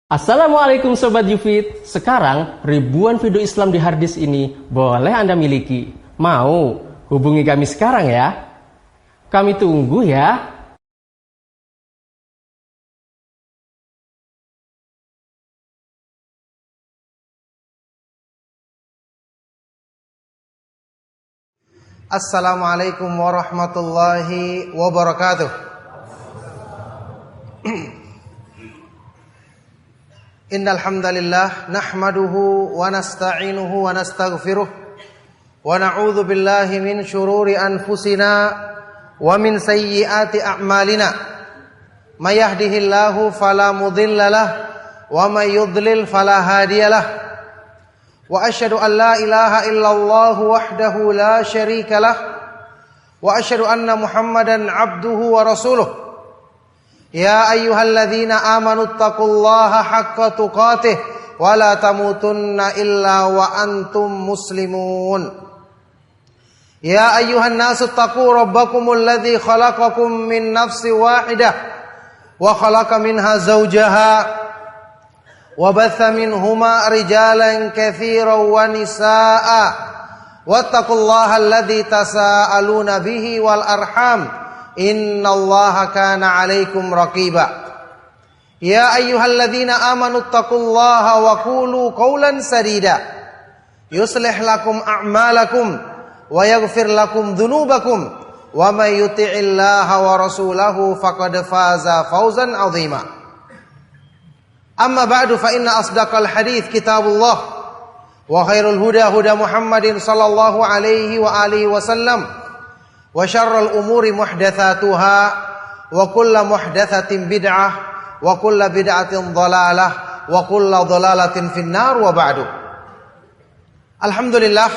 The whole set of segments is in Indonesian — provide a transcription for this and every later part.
Assalamualaikum Sobat Yufid. Sekarang ribuan video Islam di harddisk ini boleh Anda miliki. Mau? Hubungi kami sekarang ya. Kami tunggu ya. Assalamualaikum warahmatullahi wabarakatuh. Innal hamdalillah nahmaduhu wa nasta'inuhu wa nastaghfiruh wa na'udzu billahi min shururi anfusina wa min sayyiati a'malina. May yahdihillahu fala mudilla lahu wa may yudlil fala hadiyalah. Wa asyhadu an la ilaha illallah wahdahu la syarika lah wa asyhadu anna Muhammadan abduhu wa rasuluh. Ya ayyuhalladzina amanu taqullaha haqqa tuqatih wa la tamutunna illa wa antum muslimun. Ya ayyuhan nasu taqu rabbakumul ladzi khalaqakum min nafsin wahidah wa khalaqa minha zawjaha wa batha minhuma rijalan katsiran wa nisaa'a wattaqullaha alladzi tasaaluna bihi wal arham innallaha kana 'alaikum raqiba. Ya ayyuhalladzina amanu taqullaha wa qulu qawlan sadida yuslih lakum a'malakum wa yaghfir lakum dhunubakum wa may yuti'illaha wa rasulahu faqad faza fawzan 'azima. Amma ba'du fa inna asdaqal hadits kitabullah wa khairul huda huda Muhammadin sallallahu alaihi wa alihi wasallam wa syarrul umuri muhdatsatuha wa kullu muhdatsatin bid'ah wa kullu bid'atin dhalalah wa kullu dhalalatin finnar wa ba'du. Alhamdulillah,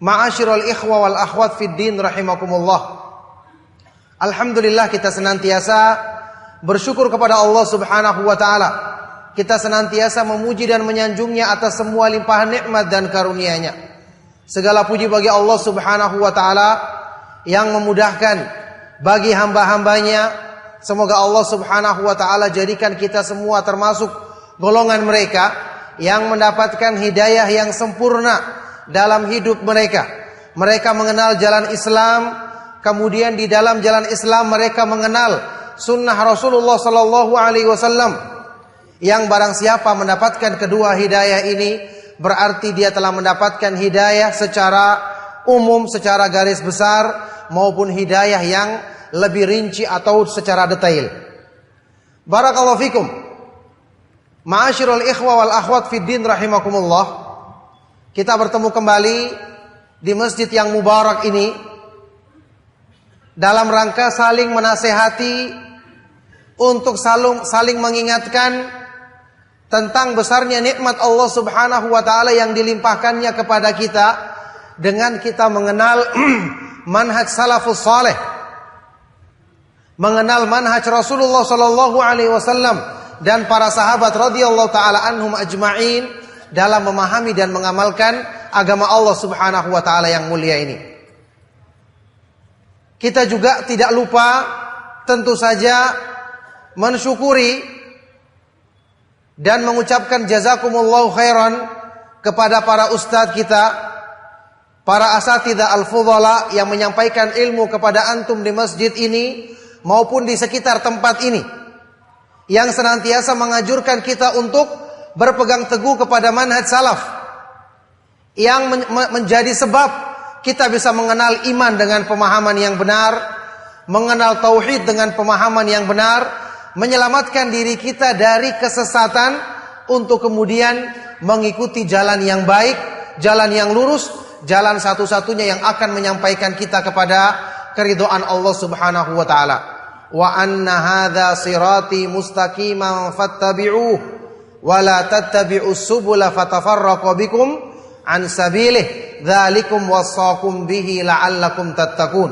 ma'asyiral ikhwa wal akhwat fid din rahimakumullah. Alhamdulillah, kita senantiasa bersyukur kepada Allah Subhanahu wa taala. Kita senantiasa memuji dan menyanjungnya atas semua limpahan nikmat dan karunia-Nya. Segala puji bagi Allah Subhanahu wa taala yang memudahkan bagi hamba-hambanya. Semoga Allah Subhanahu wa taala jadikan kita semua termasuk golongan mereka yang mendapatkan hidayah yang sempurna dalam hidup mereka. Mereka mengenal jalan Islam, kemudian di dalam jalan Islam mereka mengenal sunnah Rasulullah sallallahu alaihi wasallam. Yang barang siapa mendapatkan kedua hidayah ini, berarti dia telah mendapatkan hidayah secara umum, secara garis besar, maupun hidayah yang lebih rinci atau secara detail. Barakallahu fikum. Ma'asyiral ikhwa wal akhwat fid din rahimakumullah. Kita bertemu kembali di masjid yang mubarak ini dalam rangka saling menasehati untuk saling mengingatkan tentang besarnya nikmat Allah Subhanahu wa taala yang dilimpahkannya kepada kita dengan kita mengenal manhaj salafus saleh, mengenal manhaj Rasulullah sallallahu alaihi wasallam dan para sahabat radhiyallahu taala anhum ajma'in dalam memahami dan mengamalkan agama Allah Subhanahu wa taala yang mulia ini. Kita juga tidak lupa tentu saja mensyukuri dan mengucapkan jazakumullahu khairan kepada para ustadz kita, para asatidzah al-fudhala yang menyampaikan ilmu kepada antum di masjid ini maupun di sekitar tempat ini, yang senantiasa mengajurkan kita untuk berpegang teguh kepada manhaj salaf, yang menjadi sebab kita bisa mengenal iman dengan pemahaman yang benar, mengenal tauhid dengan pemahaman yang benar, menyelamatkan diri kita dari kesesatan untuk kemudian mengikuti jalan yang baik, jalan yang lurus, jalan satu-satunya yang akan menyampaikan kita kepada keridhaan Allah Subhanahu wa taala. Wa anna hadza sirati mustaqiman fattabi'uhu wa la tattabi'us subula fatafarraqu bikum an sabilihi dzalikum wasaqum bihi la'allakum tattaqun.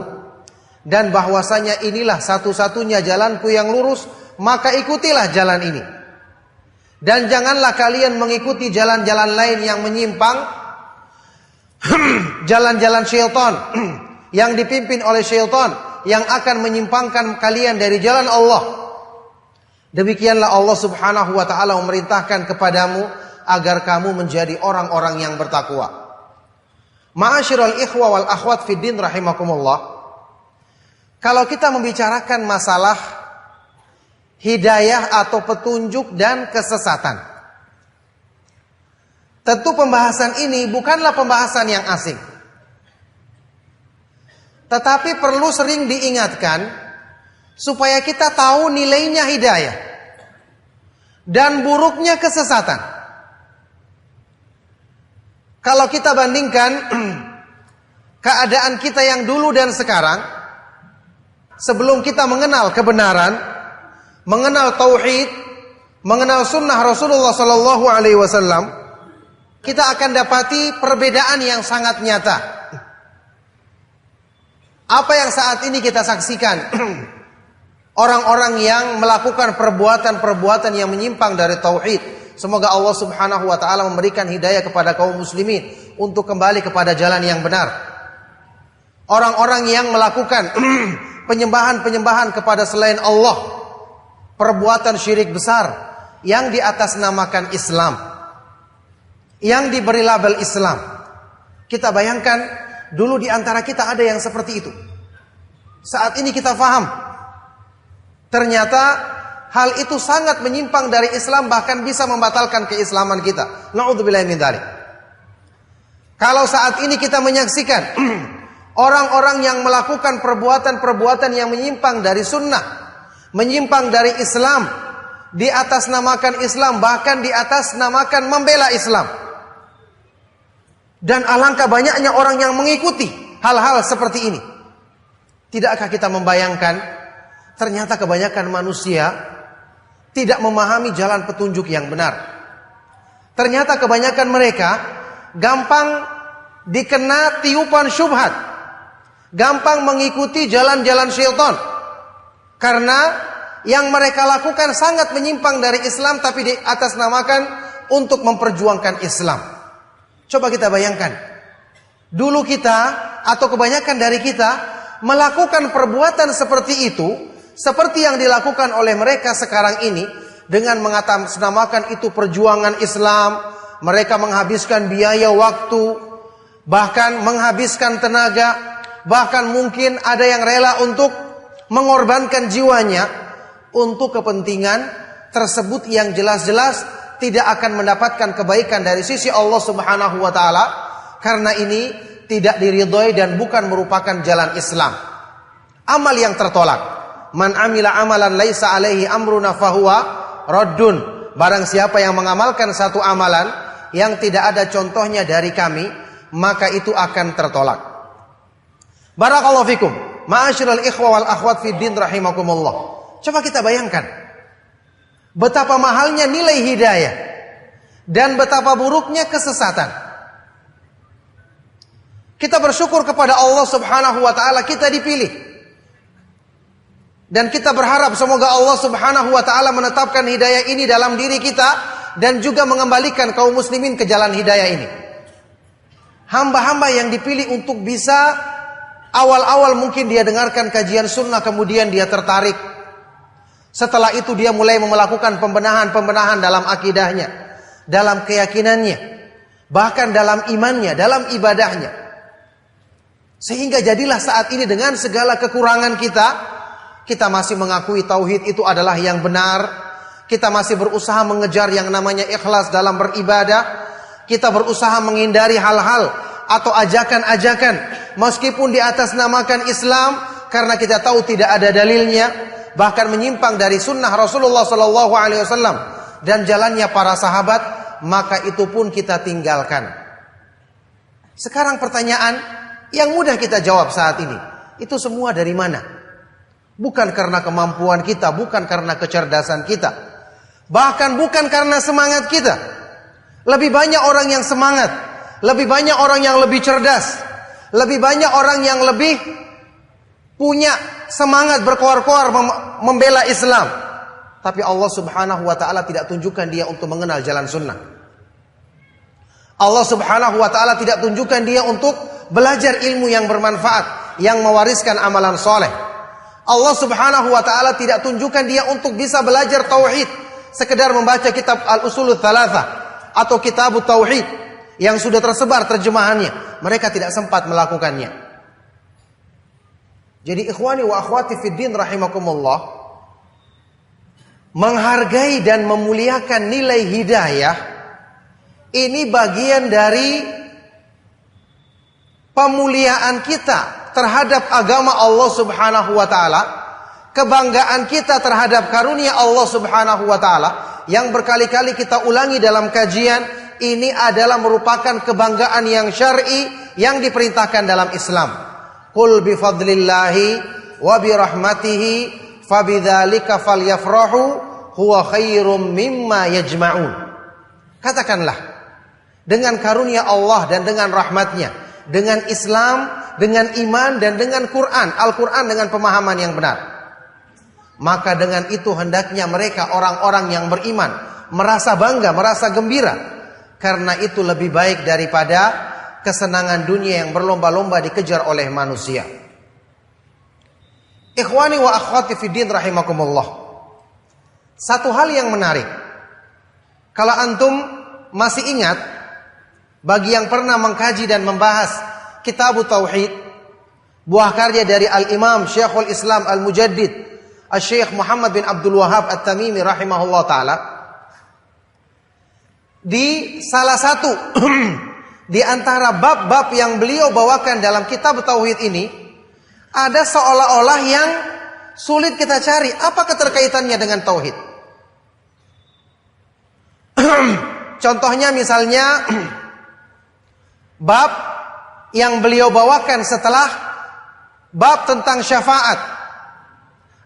Dan bahwasanya inilah satu-satunya jalanku yang lurus, maka ikutilah jalan ini. Dan janganlah kalian mengikuti jalan-jalan lain yang menyimpang, jalan-jalan syaitan yang dipimpin oleh syaitan, yang akan menyimpangkan kalian dari jalan Allah. Demikianlah Allah Subhanahu wa taala memerintahkan kepadamu agar kamu menjadi orang-orang yang bertakwa. Ma'asyiral ikhwa wal akhwat fid din rahimakumullah. Kalau kita membicarakan masalah hidayah atau petunjuk dan kesesatan, tentu pembahasan ini bukanlah pembahasan yang asing. Tetapi perlu sering diingatkan supaya kita tahu nilainya hidayah dan buruknya kesesatan. Kalau kita bandingkan keadaan kita yang dulu dan sekarang, sebelum kita mengenal kebenaran, mengenal tauhid, mengenal sunnah Rasulullah sallallahu alaihi wasallam, kita akan dapati perbedaan yang sangat nyata. Apa yang saat ini kita saksikan, orang-orang yang melakukan perbuatan-perbuatan yang menyimpang dari tauhid. Semoga Allah Subhanahu wa taala memberikan hidayah kepada kaum muslimin untuk kembali kepada jalan yang benar. Orang-orang yang melakukan penyembahan-penyembahan kepada selain Allah, perbuatan syirik besar yang diatasnamakan Islam, yang diberi label Islam. Kita bayangkan dulu di antara kita ada yang seperti itu. Saat ini kita faham, ternyata hal itu sangat menyimpang dari Islam, bahkan bisa membatalkan keislaman kita. Na'udzubillahi min dzalik. Kalau saat ini kita menyaksikan orang-orang yang melakukan perbuatan-perbuatan yang menyimpang dari sunnah, menyimpang dari Islam, di atas namakan Islam, bahkan di atas namakan membela Islam. Dan alangkah banyaknya orang yang mengikuti hal-hal seperti ini. Tidakkah kita membayangkan, ternyata kebanyakan manusia tidak memahami jalan petunjuk yang benar. Ternyata kebanyakan mereka gampang dikena tiupan syubhat, gampang mengikuti jalan-jalan syaitan, karena yang mereka lakukan sangat menyimpang dari Islam, tapi di atas namakan untuk memperjuangkan Islam. Coba kita bayangkan, dulu kita atau kebanyakan dari kita melakukan perbuatan seperti itu, seperti yang dilakukan oleh mereka sekarang ini, dengan mengatasnamakan itu perjuangan Islam. Mereka menghabiskan biaya waktu, bahkan menghabiskan tenaga, bahkan mungkin ada yang rela untuk mengorbankan jiwanya untuk kepentingan tersebut yang jelas-jelas tidak akan mendapatkan kebaikan dari sisi Allah Subhanahu wa taala, karena ini tidak diridhoi dan bukan merupakan jalan Islam. Amal yang tertolak. Man amila amalan laisa alaihi amruna fahuwa raddun. Barang siapa yang mengamalkan satu amalan yang tidak ada contohnya dari kami, maka itu akan tertolak. Barakallahu fikum. Ma'asyiral ikhwa wal akhwat fid din rahimakumullah. Coba kita bayangkan betapa mahalnya nilai hidayah dan betapa buruknya kesesatan. Kita bersyukur kepada Allah Subhanahu wa taala kita dipilih. Dan kita berharap semoga Allah Subhanahu wa taala menetapkan hidayah ini dalam diri kita dan juga mengembalikan kaum muslimin ke jalan hidayah ini. Hamba-hamba yang dipilih untuk bisa awal-awal mungkin dia dengarkan kajian sunnah, kemudian dia tertarik. Setelah itu dia mulai melakukan pembenahan-pembenahan dalam akidahnya, dalam keyakinannya, bahkan dalam imannya, dalam ibadahnya. Sehingga jadilah saat ini dengan segala kekurangan kita masih mengakui tauhid itu adalah yang benar. Kita masih berusaha mengejar yang namanya ikhlas dalam beribadah. Kita berusaha menghindari hal-hal atau ajakan-ajakan meskipun di atas namakan Islam, karena kita tahu tidak ada dalilnya, bahkan menyimpang dari sunnah Rasulullah sallallahu alaihi wasallam dan jalannya para sahabat, maka itu pun kita tinggalkan. Sekarang pertanyaan yang mudah kita jawab saat ini, itu semua dari mana? Bukan karena kemampuan kita, bukan karena kecerdasan kita, bahkan bukan karena semangat kita. Lebih banyak orang yang semangat, lebih banyak orang yang lebih cerdas, lebih banyak orang yang lebih punya semangat berkoar-koar membela Islam. Tapi Allah Subhanahu wa taala tidak tunjukkan dia untuk mengenal jalan sunnah. Allah Subhanahu wa taala tidak tunjukkan dia untuk belajar ilmu yang bermanfaat, yang mewariskan amalan soleh. Allah Subhanahu wa taala tidak tunjukkan dia untuk bisa belajar tauhid, sekedar membaca kitab Al-Usulul Thalathah atau Kitab Tauhid yang sudah tersebar terjemahannya. Mereka tidak sempat melakukannya. Jadi ikhwani wa akhwati fid din rahimakumullah, menghargai dan memuliakan nilai hidayah ini bagian dari pemuliaan kita terhadap agama Allah Subhanahu wa taala, kebanggaan kita terhadap karunia Allah Subhanahu wa taala yang berkali-kali kita ulangi dalam kajian. Ini adalah merupakan kebanggaan yang syar'i yang diperintahkan dalam Islam. Qul bi fadlillahi wa bi rahmatihi fabidzalika falyafrahu huwa khairum mimma yajma'un. Katakanlah, dengan karunia Allah dan dengan rahmatnya, dengan Islam, dengan iman dan dengan Quran, Al-Quran dengan pemahaman yang benar, maka dengan itu hendaknya mereka orang-orang yang beriman merasa bangga, merasa gembira, karena itu lebih baik daripada kesenangan dunia yang berlomba-lomba dikejar oleh manusia. Ikhwani wa akhwati fiddin rahimakumullah, satu hal yang menarik, kalau antum masih ingat, bagi yang pernah mengkaji dan membahas Kitab Tauhid, buah karya dari Al-Imam Syekhul Islam Al-Mujaddid Al-Syekh Muhammad bin Abdul Wahhab At-Tamimi rahimahullah ta'ala, di salah satu di antara bab-bab yang beliau bawakan dalam Kitab Tauhid ini, ada seolah-olah yang sulit kita cari apa keterkaitannya dengan tauhid. Contohnya misalnya bab yang beliau bawakan setelah bab tentang syafaat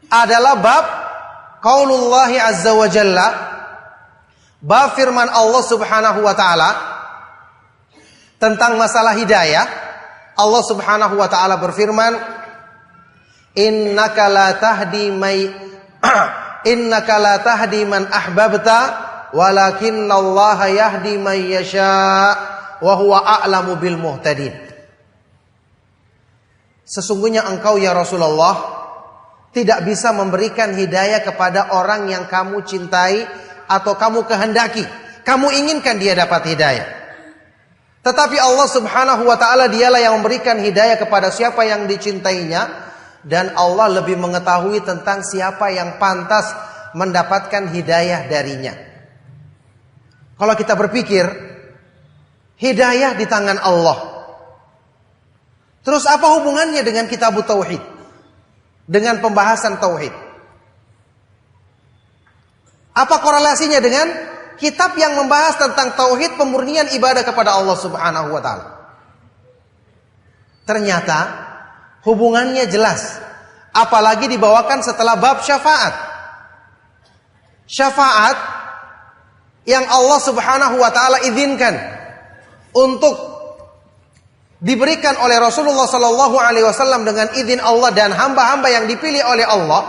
adalah bab qaulullahi azza wa jalla, bab firman Allah Subhanahu wa taala tentang masalah hidayah. Allah Subhanahu wa taala berfirman, innaka la tahdi man ahbabta walakinallaha yahdi man yasha wa huwa a'lamu bil muhtadin. Sesungguhnya engkau ya Rasulullah tidak bisa memberikan hidayah kepada orang yang kamu cintai atau kamu kehendaki, kamu inginkan dia dapat hidayah. Tetapi Allah Subhanahu wa taala dialah yang memberikan hidayah kepada siapa yang dicintainya, dan Allah lebih mengetahui tentang siapa yang pantas mendapatkan hidayah darinya. Kalau kita berpikir, hidayah di tangan Allah, terus apa hubungannya dengan Kitab Tauhid, dengan pembahasan tauhid? Apa korelasinya dengan kitab yang membahas tentang tauhid, pemurnian ibadah kepada Allah Subhanahu wa taala? Ternyata hubungannya jelas, apalagi dibawakan setelah bab syafaat. Syafaat yang Allah Subhanahu wa taala izinkan untuk diberikan oleh Rasulullah sallallahu alaihi wasallam dengan izin Allah dan hamba-hamba yang dipilih oleh Allah.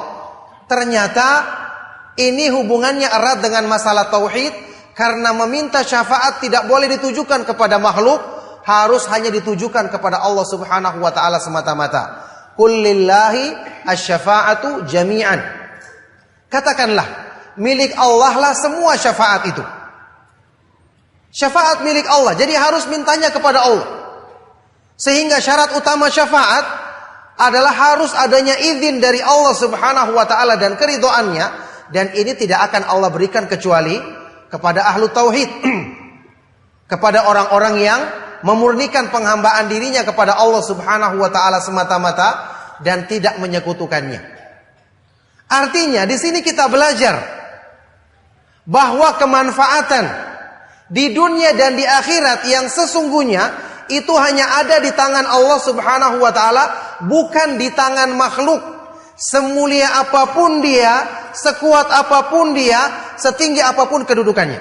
Ternyata ini hubungannya erat dengan masalah tauhid, karena meminta syafaat tidak boleh ditujukan kepada makhluk, harus hanya ditujukan kepada Allah Subhanahu wa taala semata-mata. Qul lillahi asy-syafa'atu jami'an. Katakanlah, milik Allah lah semua syafaat itu. Syafaat milik Allah, jadi harus mintanya kepada Allah. Sehingga syarat utama syafaat adalah harus adanya izin dari Allah Subhanahu wa taala dan keridhoannya. Dan ini tidak akan Allah berikan kecuali kepada ahlu tauhid, kepada orang-orang yang memurnikan penghambaan dirinya kepada Allah Subhanahu wa taala semata-mata dan tidak menyekutukannya. Artinya di sini kita belajar bahwa kemanfaatan di dunia dan di akhirat yang sesungguhnya itu hanya ada di tangan Allah Subhanahu wa taala, bukan di tangan makhluk. Semulia apapun dia, sekuat apapun dia, setinggi apapun kedudukannya.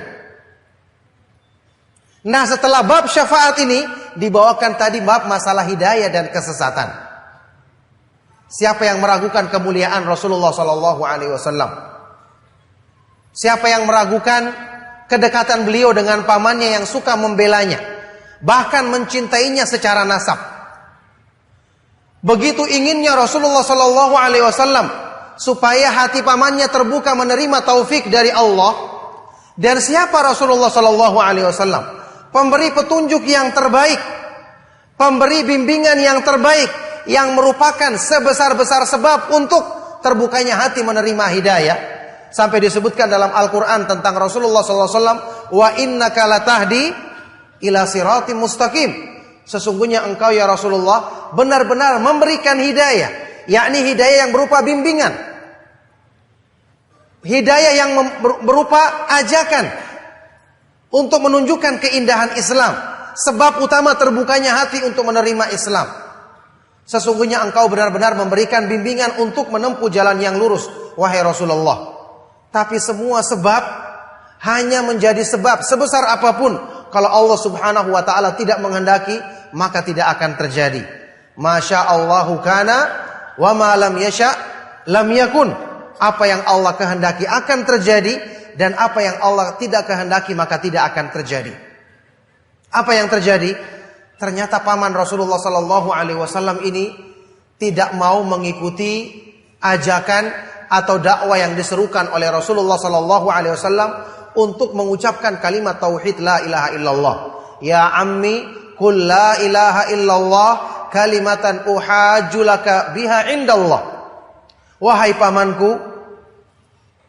Nah, setelah bab syafaat ini dibawakan tadi bab masalah hidayah dan kesesatan. Siapa yang meragukan kemuliaan Rasulullah sallallahu alaihi wasallam? Siapa yang meragukan kedekatan beliau dengan pamannya yang suka membelanya, bahkan mencintainya secara nasab? Begitu inginnya Rasulullah sallallahu alaihi wasallam supaya hati pamannya terbuka menerima taufik dari Allah. Dan siapa Rasulullah sallallahu alaihi wasallam? Pemberi petunjuk yang terbaik, pemberi bimbingan yang terbaik, yang merupakan sebesar-besar sebab untuk terbukanya hati menerima hidayah. Sampai disebutkan dalam Al-Quran tentang Rasulullah sallallahu alaihi wasallam, wa innaka latahdi ila siratim mustaqim. Sesungguhnya engkau ya Rasulullah benar-benar memberikan hidayah, yakni hidayah yang berupa bimbingan, hidayah yang berupa ajakan untuk menunjukkan keindahan Islam, sebab utama terbukanya hati untuk menerima Islam. Sesungguhnya engkau benar-benar memberikan bimbingan untuk menempuh jalan yang lurus, wahai Rasulullah. Tapi semua sebab hanya menjadi sebab sebesar apapun, kalau Allah subhanahu wa ta'ala tidak menghendaki, maka tidak akan terjadi. Masya Allahu kana, wa ma lam yasha lam yakun. Apa yang Allah kehendaki akan terjadi, dan apa yang Allah tidak kehendaki maka tidak akan terjadi. Apa yang terjadi? Ternyata paman Rasulullah sallallahu alaihi wasallam ini tidak mau mengikuti ajakan atau dakwah yang diserukan oleh Rasulullah sallallahu alaihi wasallam untuk mengucapkan kalimat tauhid la ilaha illallah. Ya ammi qul la ilaha illallah kalimatan uhajju laka biha indallah. Wahai pamanku,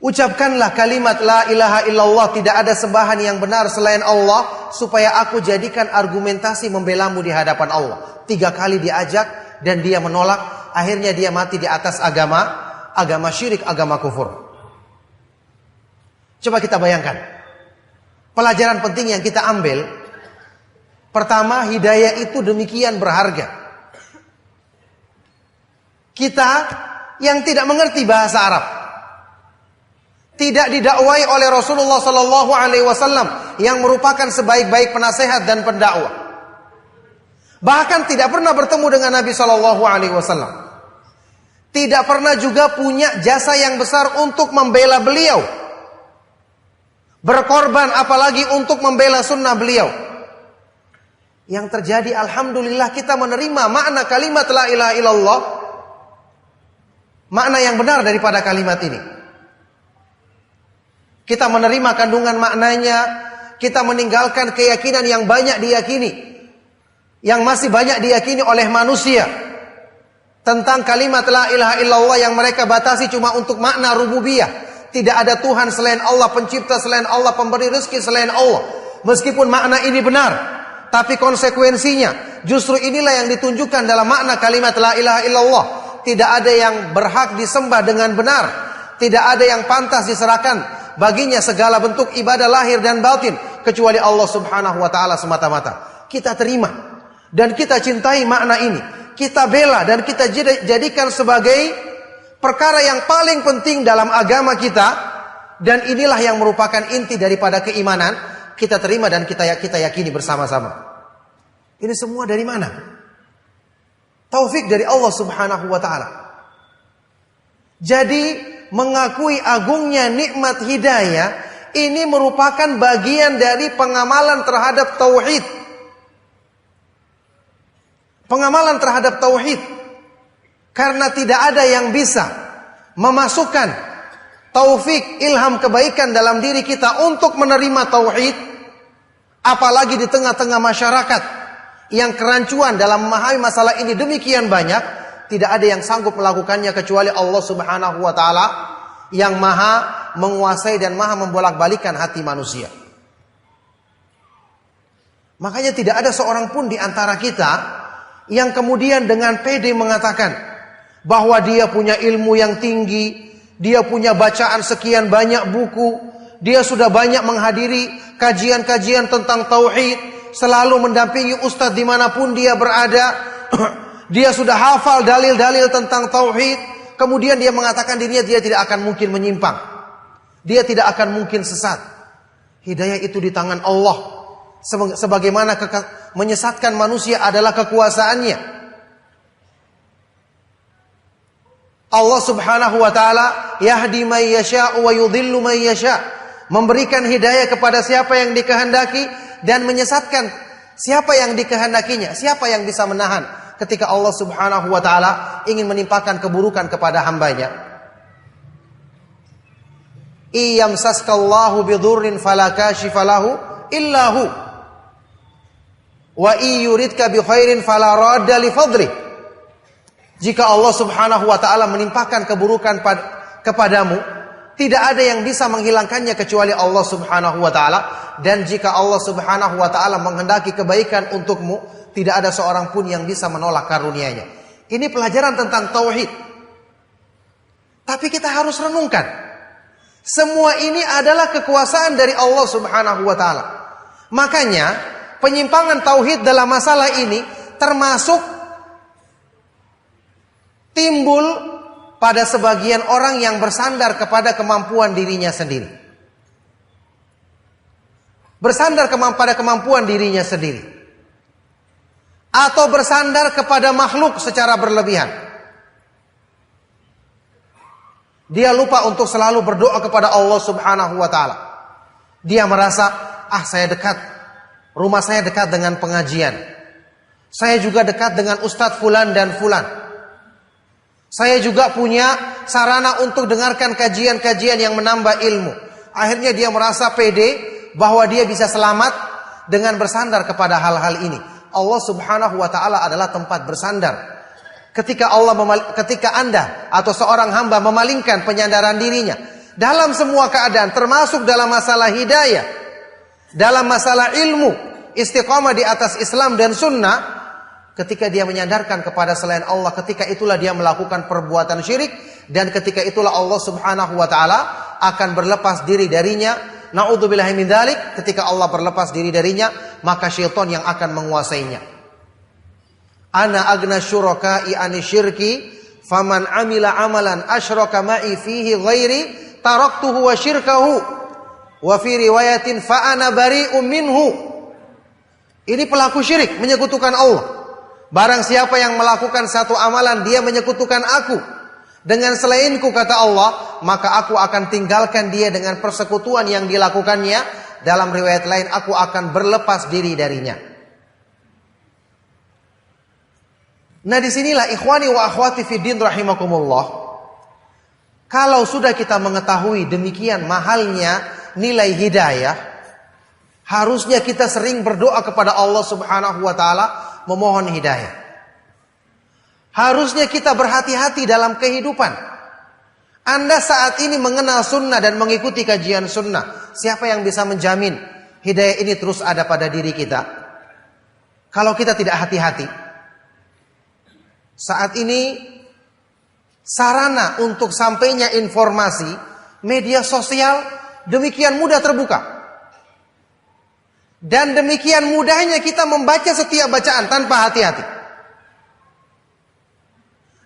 ucapkanlah kalimat la ilaha illallah, tidak ada sembahan yang benar selain Allah, supaya aku jadikan argumentasi membelamu di hadapan Allah. 3 kali diajak dan dia menolak. Akhirnya dia mati di atas agama syirik, agama kufur. Coba kita bayangkan. Pelajaran penting yang kita ambil. Pertama, hidayah itu demikian berharga. Kita yang tidak mengerti bahasa Arab, tidak didakwai oleh Rasulullah sallallahu alaihi wasallam yang merupakan sebaik-baik penasehat dan pendakwah. Bahkan tidak pernah bertemu dengan Nabi sallallahu alaihi wasallam. Tidak pernah juga punya jasa yang besar untuk membela beliau. Berkorban apalagi untuk membela sunnah beliau. Yang terjadi, alhamdulillah, kita menerima makna kalimat la ilaha illallah, makna yang benar daripada kalimat ini. Kita menerima kandungan maknanya. Kita meninggalkan keyakinan yang banyak diyakini, yang masih banyak diyakini oleh manusia, tentang kalimat la ilaha illallah yang mereka batasi cuma untuk makna rububiyah. Tidak ada Tuhan selain Allah, pencipta selain Allah, pemberi rezeki selain Allah. Meskipun makna ini benar, tapi konsekuensinya justru inilah yang ditunjukkan dalam makna kalimat la ilaha illallah. Tidak ada yang berhak disembah dengan benar, tidak ada yang pantas diserahkan baginya segala bentuk ibadah lahir dan batin kecuali Allah subhanahu wa ta'ala semata-mata. Kita terima dan kita cintai makna ini, kita bela dan kita jadikan sebagai perkara yang paling penting dalam agama kita. Dan inilah yang merupakan inti daripada keimanan. Kita terima dan kita yakini bersama-sama. Ini semua dari mana? Taufik dari Allah subhanahu wa ta'ala. Jadi mengakui agungnya nikmat hidayah, ini merupakan bagian dari pengamalan terhadap tauhid. Pengamalan terhadap tauhid. Karena tidak ada yang bisa memasukkan taufik, ilham kebaikan dalam diri kita untuk menerima tauhid, apalagi di tengah-tengah masyarakat yang kerancuan dalam memahami masalah ini demikian banyak. Tidak ada yang sanggup melakukannya kecuali Allah subhanahu wa ta'ala, yang maha menguasai dan maha membolak-balikan hati manusia. Makanya tidak ada seorang pun di antara kita yang kemudian dengan pede mengatakan bahwa dia punya ilmu yang tinggi, dia punya bacaan sekian banyak buku, dia sudah banyak menghadiri kajian-kajian tentang tauhid, selalu mendampingi ustadz dimanapun dia berada, dia sudah hafal dalil-dalil tentang tauhid, kemudian dia mengatakan dirinya dia tidak akan mungkin menyimpang, dia tidak akan mungkin sesat. Hidayah itu di tangan Allah. Sebagaimana menyesatkan manusia adalah kekuasaannya. Allah subhanahu wa ta'ala yahdi man yasha'u wa yudhillu man yasha', memberikan hidayah kepada siapa yang dikehendaki dan menyesatkan siapa yang dikehendakinya. Siapa yang bisa menahan ketika Allah Subhanahu wa taala ingin menimpakan keburukan kepada hambanya. Iyamsaskallahu bidurrin fala kashifa lahu illa hu wa iyuridka bi khairin fala radda li fadli. Jika Allah Subhanahu wa taala menimpakan keburukan kepadamu, tidak ada yang bisa menghilangkannya kecuali Allah Subhanahu wa taala, dan jika Allah Subhanahu wa taala menghendaki kebaikan untukmu, tidak ada seorang pun yang bisa menolak karunia-Nya. Ini pelajaran tentang tauhid. Tapi kita harus renungkan. Semua ini adalah kekuasaan dari Allah Subhanahu wa taala. Makanya, penyimpangan tauhid dalam masalah ini termasuk timbul pada sebagian orang yang bersandar kepada kemampuan dirinya sendiri. Bersandar pada kemampuan dirinya sendiri. Atau bersandar kepada makhluk secara berlebihan. Dia lupa untuk selalu berdoa kepada Allah Subhanahu wa taala. Dia merasa, saya dekat. Rumah saya dekat dengan pengajian. Saya juga dekat dengan Ustadz Fulan dan Fulan. Saya juga punya sarana untuk dengarkan kajian-kajian yang menambah ilmu. Akhirnya dia merasa pede bahwa dia bisa selamat dengan bersandar kepada hal-hal ini. Allah Subhanahu wa taala adalah tempat bersandar. Ketika Anda atau seorang hamba memalingkan penyandaran dirinya dalam semua keadaan, termasuk dalam masalah hidayah, dalam masalah ilmu, istiqamah di atas Islam dan sunnah, ketika dia menyandarkan kepada selain Allah, ketika itulah dia melakukan perbuatan syirik, dan ketika itulah Allah Subhanahu wa taala akan berlepas diri darinya. Na'udzubillahi min dzalik. Ketika Allah berlepas diri darinya, maka syaitan yang akan menguasainya. Ana agna syuraka'i ani syirki, faman amila amalan asyraka ma'i fihi ghairi taraktuhu wa syirkahu. Wa fi riwayatin fa ana bari'um minhu. Ini pelaku syirik, menyekutukan Allah. Barang siapa yang melakukan satu amalan, dia menyekutukan aku dengan selainku, kata Allah, maka aku akan tinggalkan dia dengan persekutuan yang dilakukannya. Dalam riwayat lain, aku akan berlepas diri darinya. Nah, disinilah ikhwani wa akhwati fiddin rahimakumullah. Kalau sudah kita mengetahui demikian mahalnya nilai hidayah, harusnya kita sering berdoa kepada Allah Subhanahu wa taala memohon hidayah. Harusnya kita berhati-hati dalam kehidupan. Anda saat ini mengenal sunnah dan mengikuti kajian sunnah. Siapa yang bisa menjamin hidayah ini terus ada pada diri kita? Kalau kita tidak hati-hati. Saat ini sarana untuk sampainya informasi, media sosial demikian mudah terbuka. Dan demikian mudahnya kita membaca setiap bacaan tanpa hati-hati.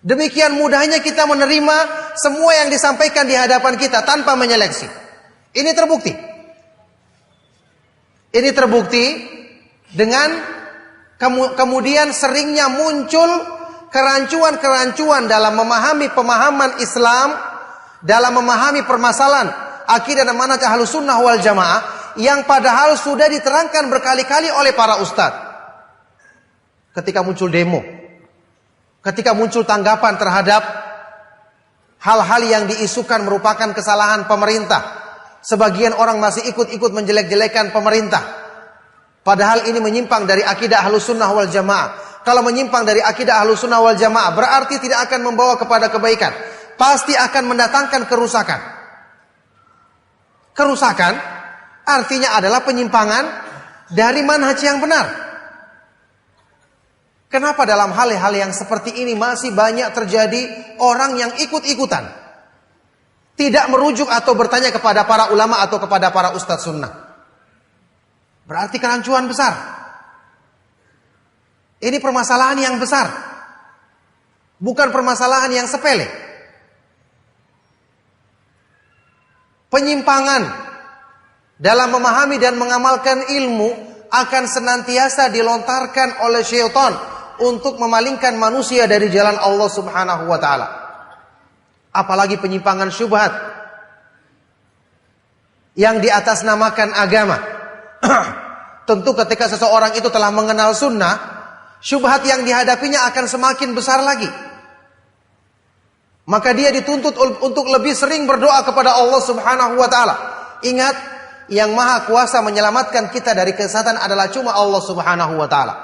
Demikian mudahnya kita menerima semua yang disampaikan di hadapan kita tanpa menyeleksi. Ini terbukti. Ini terbukti dengan kemudian seringnya muncul kerancuan-kerancuan dalam memahami pemahaman Islam, dalam memahami permasalahan akidah dan manhaj Ahlus Sunnah wal Jamaah yang padahal sudah diterangkan berkali-kali oleh para ustadz. Ketika muncul demo, ketika muncul tanggapan terhadap hal-hal yang diisukan merupakan kesalahan pemerintah, sebagian orang masih ikut-ikut menjelek-jelekan pemerintah. Padahal ini menyimpang dari akidah Ahlus Sunnah wal Jamaah. Kalau menyimpang dari akidah Ahlus Sunnah wal Jamaah, berarti tidak akan membawa kepada kebaikan. Pasti akan mendatangkan kerusakan. Kerusakan artinya adalah penyimpangan dari manhaj yang benar. Kenapa dalam hal-hal yang seperti ini masih banyak terjadi orang yang ikut-ikutan? Tidak merujuk atau bertanya kepada para ulama atau kepada para ustadz sunnah. Berarti kerancuan besar. Ini permasalahan yang besar. Bukan permasalahan yang sepele. Penyimpangan dalam memahami dan mengamalkan ilmu akan senantiasa dilontarkan oleh syaitan untuk memalingkan manusia dari jalan Allah Subhanahu wa taala. Apalagi penyimpangan syubhat yang di atas namakan agama. Tentu ketika seseorang itu telah mengenal sunnah, syubhat yang dihadapinya akan semakin besar lagi. Maka dia dituntut untuk lebih sering berdoa kepada Allah Subhanahu wa taala. Ingat, yang maha kuasa menyelamatkan kita dari kesesatan adalah cuma Allah Subhanahu wa taala.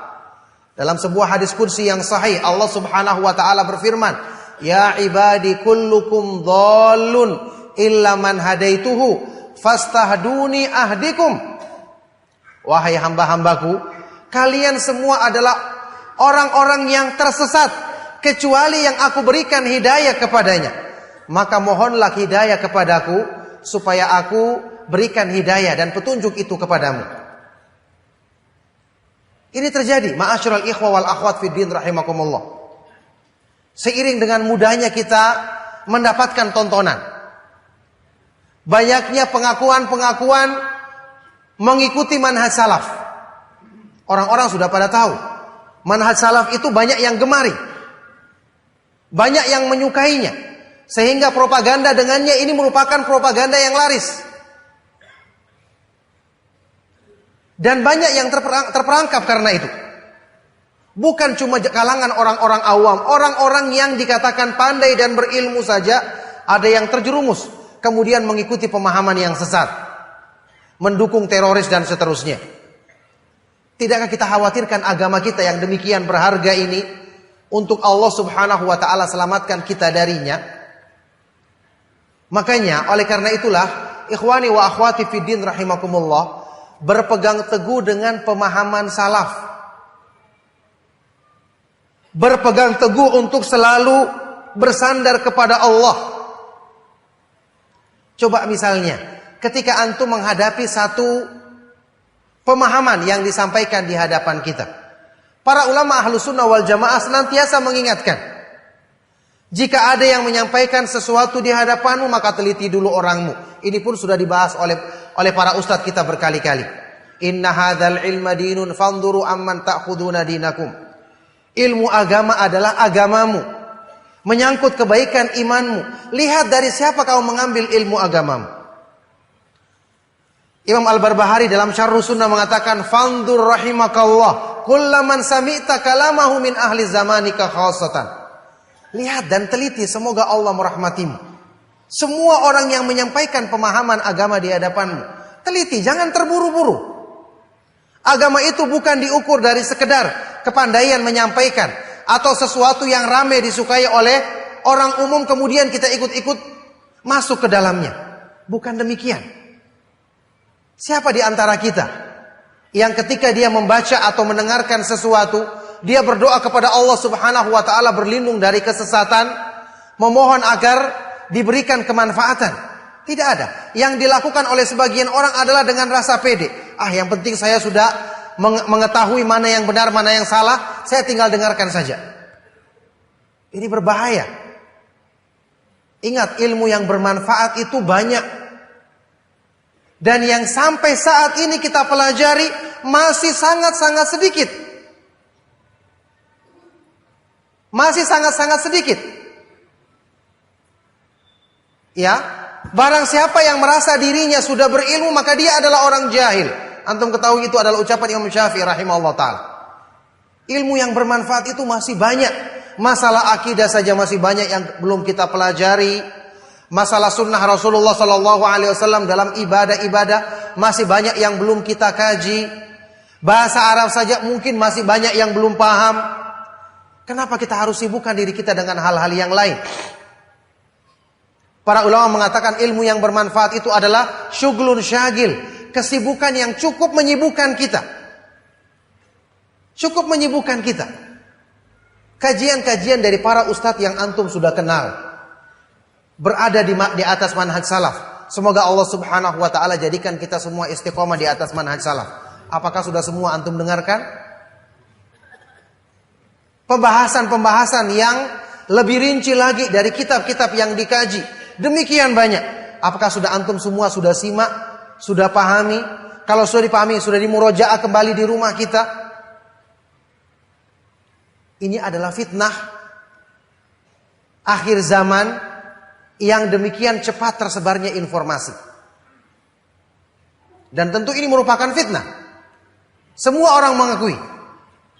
Dalam sebuah hadis qudsi yang sahih, Allah Subhanahu wa taala berfirman, "Ya ibadi kullukum dhallun illa man hadaituhu fastahduni ahdikum." Wahai hamba-hambaku, kalian semua adalah orang-orang yang tersesat kecuali yang aku berikan hidayah kepadanya. Maka mohonlah hidayah kepadaku supaya aku berikan hidayah dan petunjuk itu kepadamu. Ini terjadi, ma'asyiral ikhwa wal akhwat fid din rahimakumullah. Seiring dengan mudahnya kita mendapatkan tontonan, banyaknya pengakuan-pengakuan mengikuti manhaj salaf. Orang-orang sudah pada tahu manhaj salaf itu banyak yang gemari, banyak yang menyukainya, sehingga propaganda dengannya ini merupakan propaganda yang laris. Dan banyak yang terperangkap karena itu. Bukan cuma kalangan orang-orang awam, orang-orang yang dikatakan pandai dan berilmu saja ada yang terjerumus, kemudian mengikuti pemahaman yang sesat, mendukung teroris dan seterusnya. Tidakkah kita khawatirkan agama kita yang demikian berharga ini untuk Allah Subhanahu wa taala selamatkan kita darinya? Makanya oleh karena itulah ikhwani wa akhwati fid din rahimakumullah, berpegang teguh dengan pemahaman salaf. Berpegang teguh untuk selalu bersandar kepada Allah. Coba misalnya, ketika antum menghadapi satu pemahaman yang disampaikan di hadapan kita, para ulama Ahlus Sunnah wal Jamaah senantiasa mengingatkan, jika ada yang menyampaikan sesuatu di hadapanmu, maka teliti dulu orangmu. Ini pun sudah dibahas oleh para ustadz kita berkali-kali. Inna hadzal ilma dinun fanzuru amman ta'khuduna dinakum. Ilmu agama adalah agamamu, menyangkut kebaikan imanmu. Lihat dari siapa kau mengambil ilmu agamamu. Imam Al-Barbahari dalam Syarhus Sunnah mengatakan, fanzur rahimakallah kullaman sami'ta kalamahu min ahli zamanika khassatan. Lihat dan teliti, semoga Allah merahmatimu. Semua orang yang menyampaikan pemahaman agama di hadapanmu, teliti, jangan terburu-buru. Agama itu bukan diukur dari sekedar kepandaian menyampaikan atau sesuatu yang ramai disukai oleh orang umum kemudian kita ikut-ikut masuk ke dalamnya. Bukan demikian. Siapa di antara kita yang ketika dia membaca atau mendengarkan sesuatu, dia berdoa kepada Allah Subhanahu wa taala berlindung dari kesesatan, memohon agar diberikan kemanfaatan? Tidak ada. Yang dilakukan oleh sebagian orang adalah dengan rasa pede. Yang penting saya sudah mengetahui mana yang benar, mana yang salah, saya tinggal dengarkan saja. Ini berbahaya. Ingat, ilmu yang bermanfaat itu banyak. Dan yang sampai saat ini kita pelajari masih sangat-sangat sedikit. Masih sangat-sangat sedikit. Ya, barang siapa yang merasa dirinya sudah berilmu, maka dia adalah orang jahil. Antum ketahui itu adalah ucapan Imam Syafi'i rahimahullah ta'ala. Ilmu yang bermanfaat itu masih banyak. Masalah akidah saja masih banyak yang belum kita pelajari. Masalah sunnah Rasulullah SAW dalam ibadah-ibadah masih banyak yang belum kita kaji. Bahasa Arab saja mungkin masih banyak yang belum paham. Kenapa kita harus sibukkan diri kita dengan hal-hal yang lain? Para ulama mengatakan ilmu yang bermanfaat itu adalah syughlun syagil, kesibukan yang cukup menyibukkan kita. Cukup menyibukkan kita. Kajian-kajian dari para ustadz yang antum sudah kenal, berada di atas manhaj salaf. Semoga Allah Subhanahu wa taala jadikan kita semua istiqomah di atas manhaj salaf. Apakah sudah semua antum dengarkan? Pembahasan-pembahasan yang lebih rinci lagi dari kitab-kitab yang dikaji. Demikian banyak. Apakah sudah antum semua sudah simak? Sudah pahami? Kalau sudah dipahami, sudah dimurojaah kembali di rumah kita? Ini adalah fitnah akhir zaman yang demikian cepat tersebarnya informasi. Dan tentu ini merupakan fitnah. Semua orang mengakui.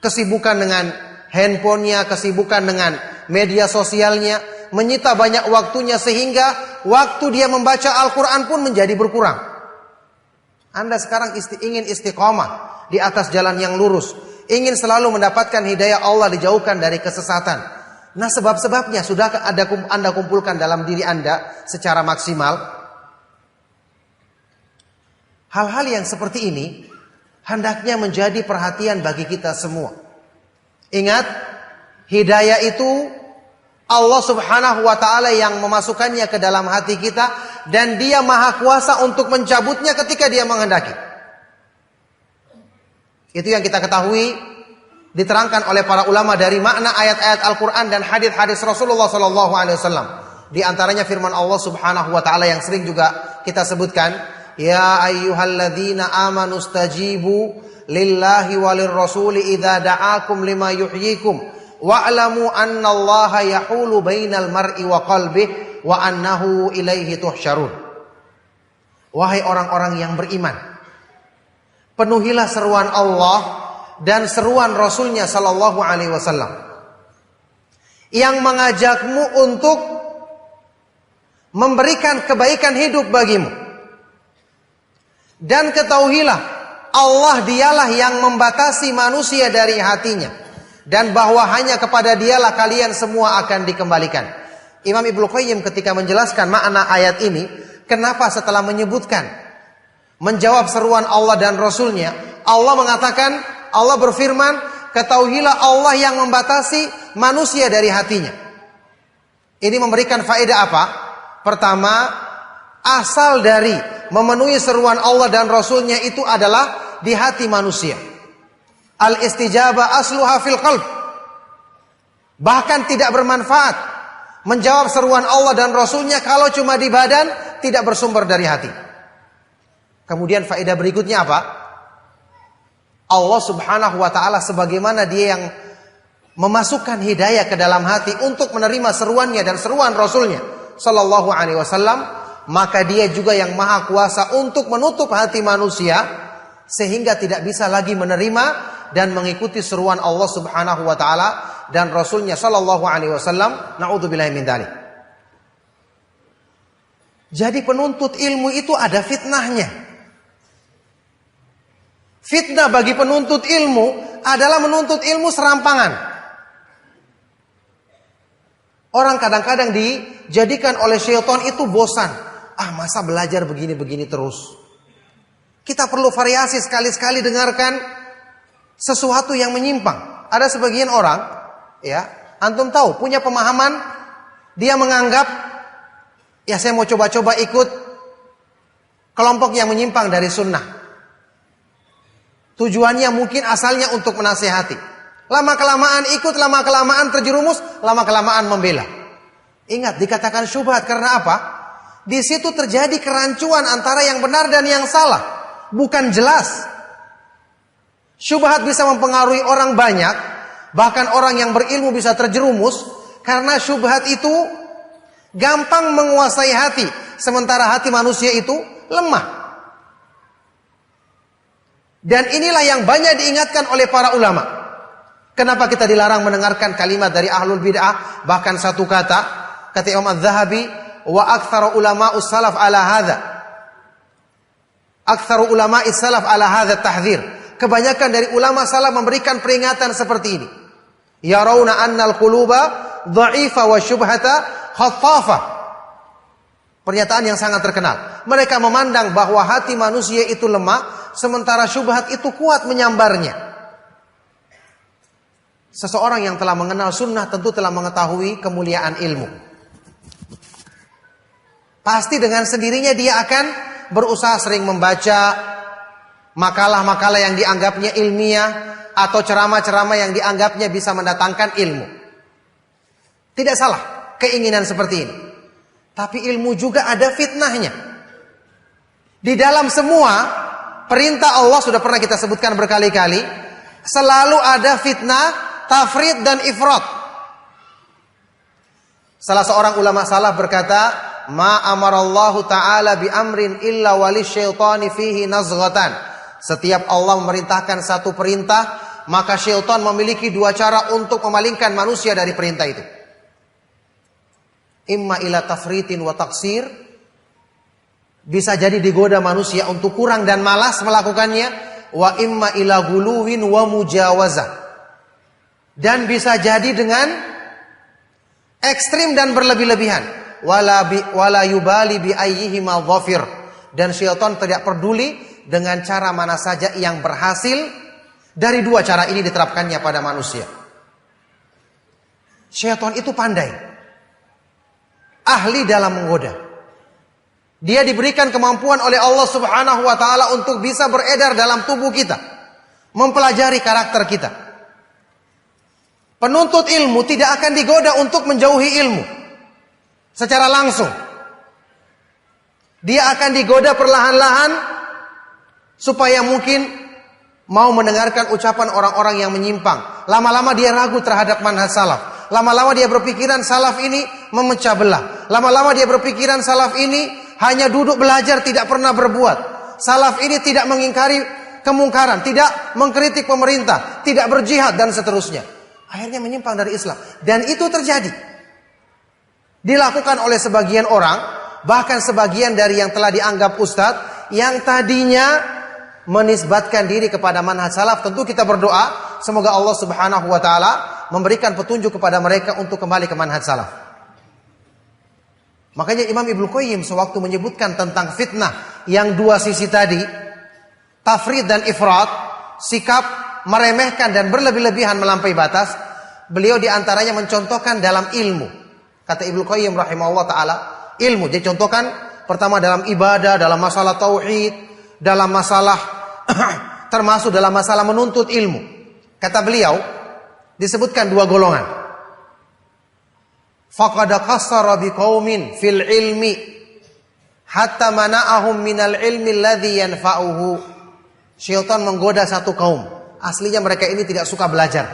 Kesibukan dengan handphonenya, kesibukan dengan media sosialnya, menyita banyak waktunya sehingga waktu dia membaca Al-Quran pun menjadi berkurang. Anda sekarang ingin istiqomah di atas jalan yang lurus, ingin selalu mendapatkan hidayah Allah, dijauhkan dari kesesatan. Nah, sebab-sebabnya sudah Anda kumpulkan dalam diri Anda secara maksimal. Hal-hal yang seperti ini hendaknya menjadi perhatian bagi kita semua. Ingat, hidayah itu Allah Subhanahu wa ta'ala yang memasukkannya ke dalam hati kita, dan Dia maha kuasa untuk mencabutnya ketika Dia menghendaki. Itu yang kita ketahui, diterangkan oleh para ulama dari makna ayat-ayat Al-Quran dan hadis-hadis Rasulullah SAW. Di antaranya firman Allah Subhanahu wa ta'ala yang sering juga kita sebutkan, ya ayyuhalladzina amanu stajibu lillahi walir rasuli idza da'akum lima yuhyikum wa'lamu annallaha yahulu bainal mar'i wa qalbihi wa annahu ilaihi tuhsyarun. Wahai orang-orang yang beriman, penuhilah seruan Allah dan seruan Rasulnya sallallahu alaihi wasallam yang mengajakmu untuk memberikan kebaikan hidup bagimu. Dan ketahuilah, Allah dialah yang membatasi manusia dari hatinya, dan bahwa hanya kepada Dialah kalian semua akan dikembalikan. Imam Ibnu Qayyim ketika menjelaskan makna ayat ini, kenapa setelah menyebutkan, menjawab seruan Allah dan Rasulnya, Allah mengatakan, Allah berfirman, ketahuilah Allah yang membatasi manusia dari hatinya. Ini memberikan faedah apa? Pertama, asal dari memenuhi seruan Allah dan Rasulnya itu adalah di hati manusia. Al-istijabah asluha fil qalb. Bahkan tidak bermanfaat menjawab seruan Allah dan Rasulnya kalau cuma di badan, tidak bersumber dari hati. Kemudian faedah berikutnya apa? Allah Subhanahu wa ta'ala sebagaimana Dia yang memasukkan hidayah ke dalam hati untuk menerima seruannya dan seruan Rasulnya sallallahu alaihi wasallam, maka Dia juga yang maha kuasa untuk menutup hati manusia sehingga tidak bisa lagi menerima dan mengikuti seruan Allah Subhanahu wa ta'ala dan Rasulnya sallallahu alaihi wasallam. Na'udzubillahi min dzalik. Jadi penuntut ilmu itu ada fitnahnya. Fitnah bagi penuntut ilmu adalah menuntut ilmu serampangan. Orang kadang-kadang dijadikan oleh syaitan itu bosan. Masa belajar begini-begini terus. Kita perlu variasi, sekali-sekali dengarkan sesuatu yang menyimpang. Ada sebagian orang, ya, antum tahu, punya pemahaman, dia menganggap, ya saya mau coba-coba ikut kelompok yang menyimpang dari sunnah. Tujuannya mungkin asalnya untuk menasihati. Lama-kelamaan ikut, lama-kelamaan terjerumus, lama-kelamaan membela. Ingat, dikatakan syubhat karena apa? Di situ terjadi kerancuan antara yang benar dan yang salah. Bukan jelas. Syubhat bisa mempengaruhi orang banyak, bahkan orang yang berilmu bisa terjerumus, karena syubhat itu gampang menguasai hati, sementara hati manusia itu lemah. Dan inilah yang banyak diingatkan oleh para ulama. Kenapa kita dilarang mendengarkan kalimat dari ahlul bid'ah, bahkan satu kata Imam Az-Zahabi, wa aktsaru ulama'us salaf ala hadza. Aktsaru ulama'is salaf ala hadza tahdzir. Kebanyakan dari ulama salaf memberikan peringatan seperti ini. Yarawna annal quluba dha'ifa wa syubhata khaffafah. Pernyataan yang sangat terkenal. Mereka memandang bahwa hati manusia itu lemah, sementara syubhat itu kuat menyambarnya. Seseorang yang telah mengenal sunnah tentu telah mengetahui kemuliaan ilmu. Pasti dengan sendirinya dia akan berusaha sering membaca makalah-makalah yang dianggapnya ilmiah atau ceramah-ceramah yang dianggapnya bisa mendatangkan ilmu. Tidak salah keinginan seperti ini. Tapi ilmu juga ada fitnahnya. Di dalam semua perintah Allah, sudah pernah kita sebutkan berkali-kali, selalu ada fitnah, tafrid dan ifrat. Salah seorang ulama salaf berkata, ma amarallahu ta'ala bi amrin illa walis syaitani fihi nazghatan. Setiap Allah memerintahkan satu perintah, maka syaitan memiliki dua cara untuk memalingkan manusia dari perintah itu. Imma ila tafritin wa taksir, bisa jadi digoda manusia untuk kurang dan malas melakukannya, wa imma ila guluwin wa mujawazah, dan bisa jadi dengan ekstrim dan berlebih-lebihan, wala yubali bi ayyihima dhafir, dan syaitan tidak peduli dengan cara mana saja yang berhasil. Dari dua cara ini diterapkannya pada manusia. Syaitan itu pandai, ahli dalam menggoda. Dia diberikan kemampuan oleh Allah Subhanahu wa taala untuk bisa beredar dalam tubuh kita, mempelajari karakter kita. Penuntut ilmu tidak akan digoda untuk menjauhi ilmu secara langsung. Dia akan digoda perlahan-lahan supaya mungkin mau mendengarkan ucapan orang-orang yang menyimpang. Lama-lama dia ragu terhadap manhaj salaf. Lama-lama dia berpikiran salaf ini memecah belah. Lama-lama dia berpikiran salaf ini hanya duduk belajar, tidak pernah berbuat. Salaf ini tidak mengingkari kemungkaran, tidak mengkritik pemerintah, tidak berjihad, dan seterusnya. Akhirnya menyimpang dari Islam. Dan itu terjadi. Dilakukan oleh sebagian orang, bahkan sebagian dari yang telah dianggap ustadz, yang tadinya menisbatkan diri kepada manhaj salaf. Tentu kita berdoa semoga Allah Subhanahu wa taala memberikan petunjuk kepada mereka untuk kembali ke manhaj salaf. Makanya Imam Ibnu Qayyim sewaktu menyebutkan tentang fitnah yang dua sisi tadi, tafrid dan ifrat, sikap meremehkan dan berlebih-lebihan melampaui batas, beliau diantaranya mencontohkan dalam ilmu. Kata Ibnu Qayyim rahimahullah taala, ilmu dia contohkan pertama dalam ibadah, dalam masalah tauhid, dalam masalah termasuk dalam masalah menuntut ilmu. Kata beliau, disebutkan dua golongan. Faqad qassara biqaumin fil ilmi hatta mana'ahum minal ilmi alladhi yanfa'uhu. Syaitan menggoda satu kaum. Aslinya mereka ini tidak suka belajar.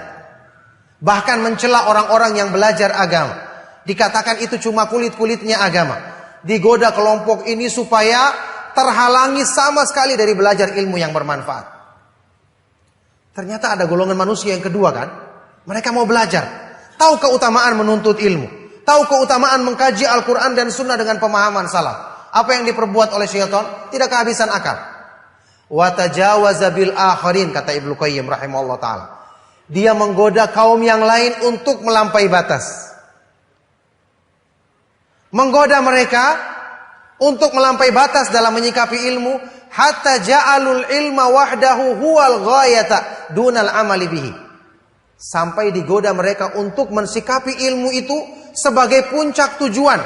Bahkan mencela orang-orang yang belajar agama. Dikatakan itu cuma kulit-kulitnya agama. Digoda kelompok ini supaya terhalangi sama sekali dari belajar ilmu yang bermanfaat. Ternyata ada golongan manusia yang kedua kan. Mereka mau belajar. Tahu keutamaan menuntut ilmu. Tahu keutamaan mengkaji Al-Quran dan Sunnah dengan pemahaman salaf. Apa yang diperbuat oleh syaitan? Tidak kehabisan akal. Wa tajawaza bil akharin, kata Ibnu Qayyim rahimahullah ta'ala. Dia menggoda kaum yang lain untuk melampaui batas. Menggoda mereka untuk melampaui batas dalam menyikapi ilmu, hatta ja'alul ilma wahdahu huwal ghayata dunal amali bihi. Sampai digoda mereka untuk mensikapi ilmu itu sebagai puncak tujuan,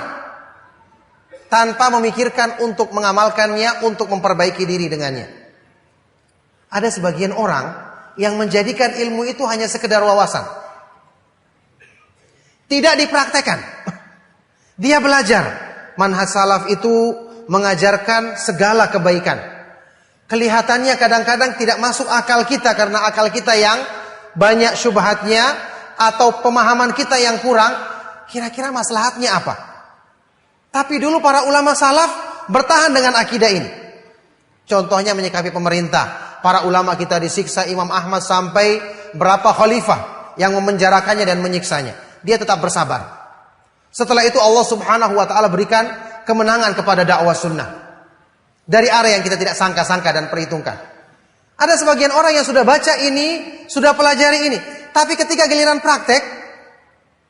tanpa memikirkan untuk mengamalkannya, untuk memperbaiki diri dengannya. Ada sebagian orang yang menjadikan ilmu itu hanya sekedar wawasan, tidak dipraktekkan. Dia belajar. Manhaj salaf itu mengajarkan segala kebaikan. Kelihatannya kadang-kadang tidak masuk akal kita karena akal kita yang banyak syubhatnya atau pemahaman kita yang kurang. Kira-kira maslahatnya apa? Tapi dulu para ulama salaf bertahan dengan akidah ini. Contohnya menyikapi pemerintah. Para ulama kita disiksa, Imam Ahmad sampai berapa khalifah yang memenjarakannya dan menyiksanya. Dia tetap bersabar. Setelah itu Allah Subhanahu wa taala berikan kemenangan kepada dakwah sunnah. Dari arah yang kita tidak sangka-sangka dan perhitungkan. Ada sebagian orang yang sudah baca ini, sudah pelajari ini, tapi ketika giliran praktek,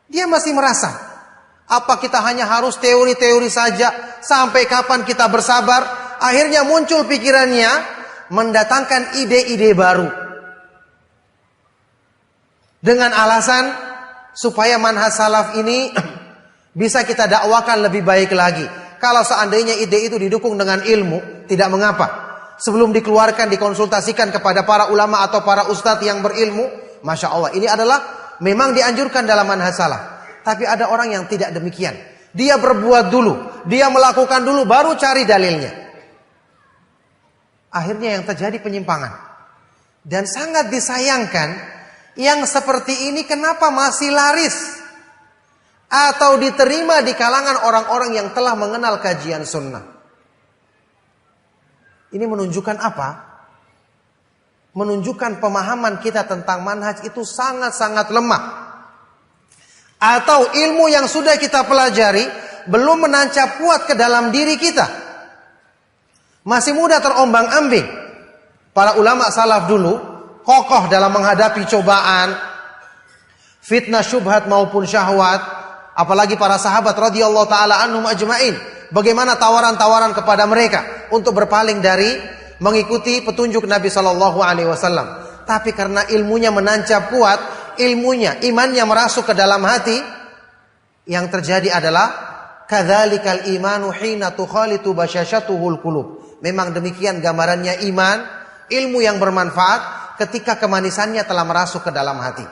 dia masih merasa, apa kita hanya harus teori-teori saja, sampai kapan kita bersabar? Akhirnya muncul pikirannya mendatangkan ide-ide baru. Dengan alasan supaya manhaj salaf ini bisa kita dakwakan lebih baik lagi. Kalau seandainya ide itu didukung dengan ilmu, tidak mengapa. Sebelum dikeluarkan, dikonsultasikan kepada para ulama atau para ustadz yang berilmu. Masya Allah, ini adalah memang dianjurkan dalam manhaj salaf. Tapi ada orang yang tidak demikian. Dia berbuat dulu, dia melakukan dulu, baru cari dalilnya. Akhirnya yang terjadi penyimpangan. Dan sangat disayangkan, yang seperti ini kenapa masih laris atau diterima di kalangan orang-orang yang telah mengenal kajian sunnah. Ini menunjukkan apa? menunjukkan pemahaman kita tentang manhaj itu sangat-sangat lemah. Atau ilmu yang sudah kita pelajari belum menancap kuat ke dalam diri kita. Masih mudah terombang-ambing. Para ulama salaf dulu kokoh dalam menghadapi cobaan, fitnah syubhat maupun syahwat. Apalagi para sahabat radhiyallahu taala anhum ajmain. Bagaimana tawaran-tawaran kepada mereka untuk berpaling dari mengikuti petunjuk Nabi sallallahu alaihi wasallam. Tapi karena ilmunya menancap kuat, ilmunya, imannya merasuk ke dalam hati, yang terjadi adalah kadzalikal imanu hina tukhalitu basyashatuhul qulub. Memang demikian gambarannya iman, ilmu yang bermanfaat ketika kemanisannya telah merasuk ke dalam hati.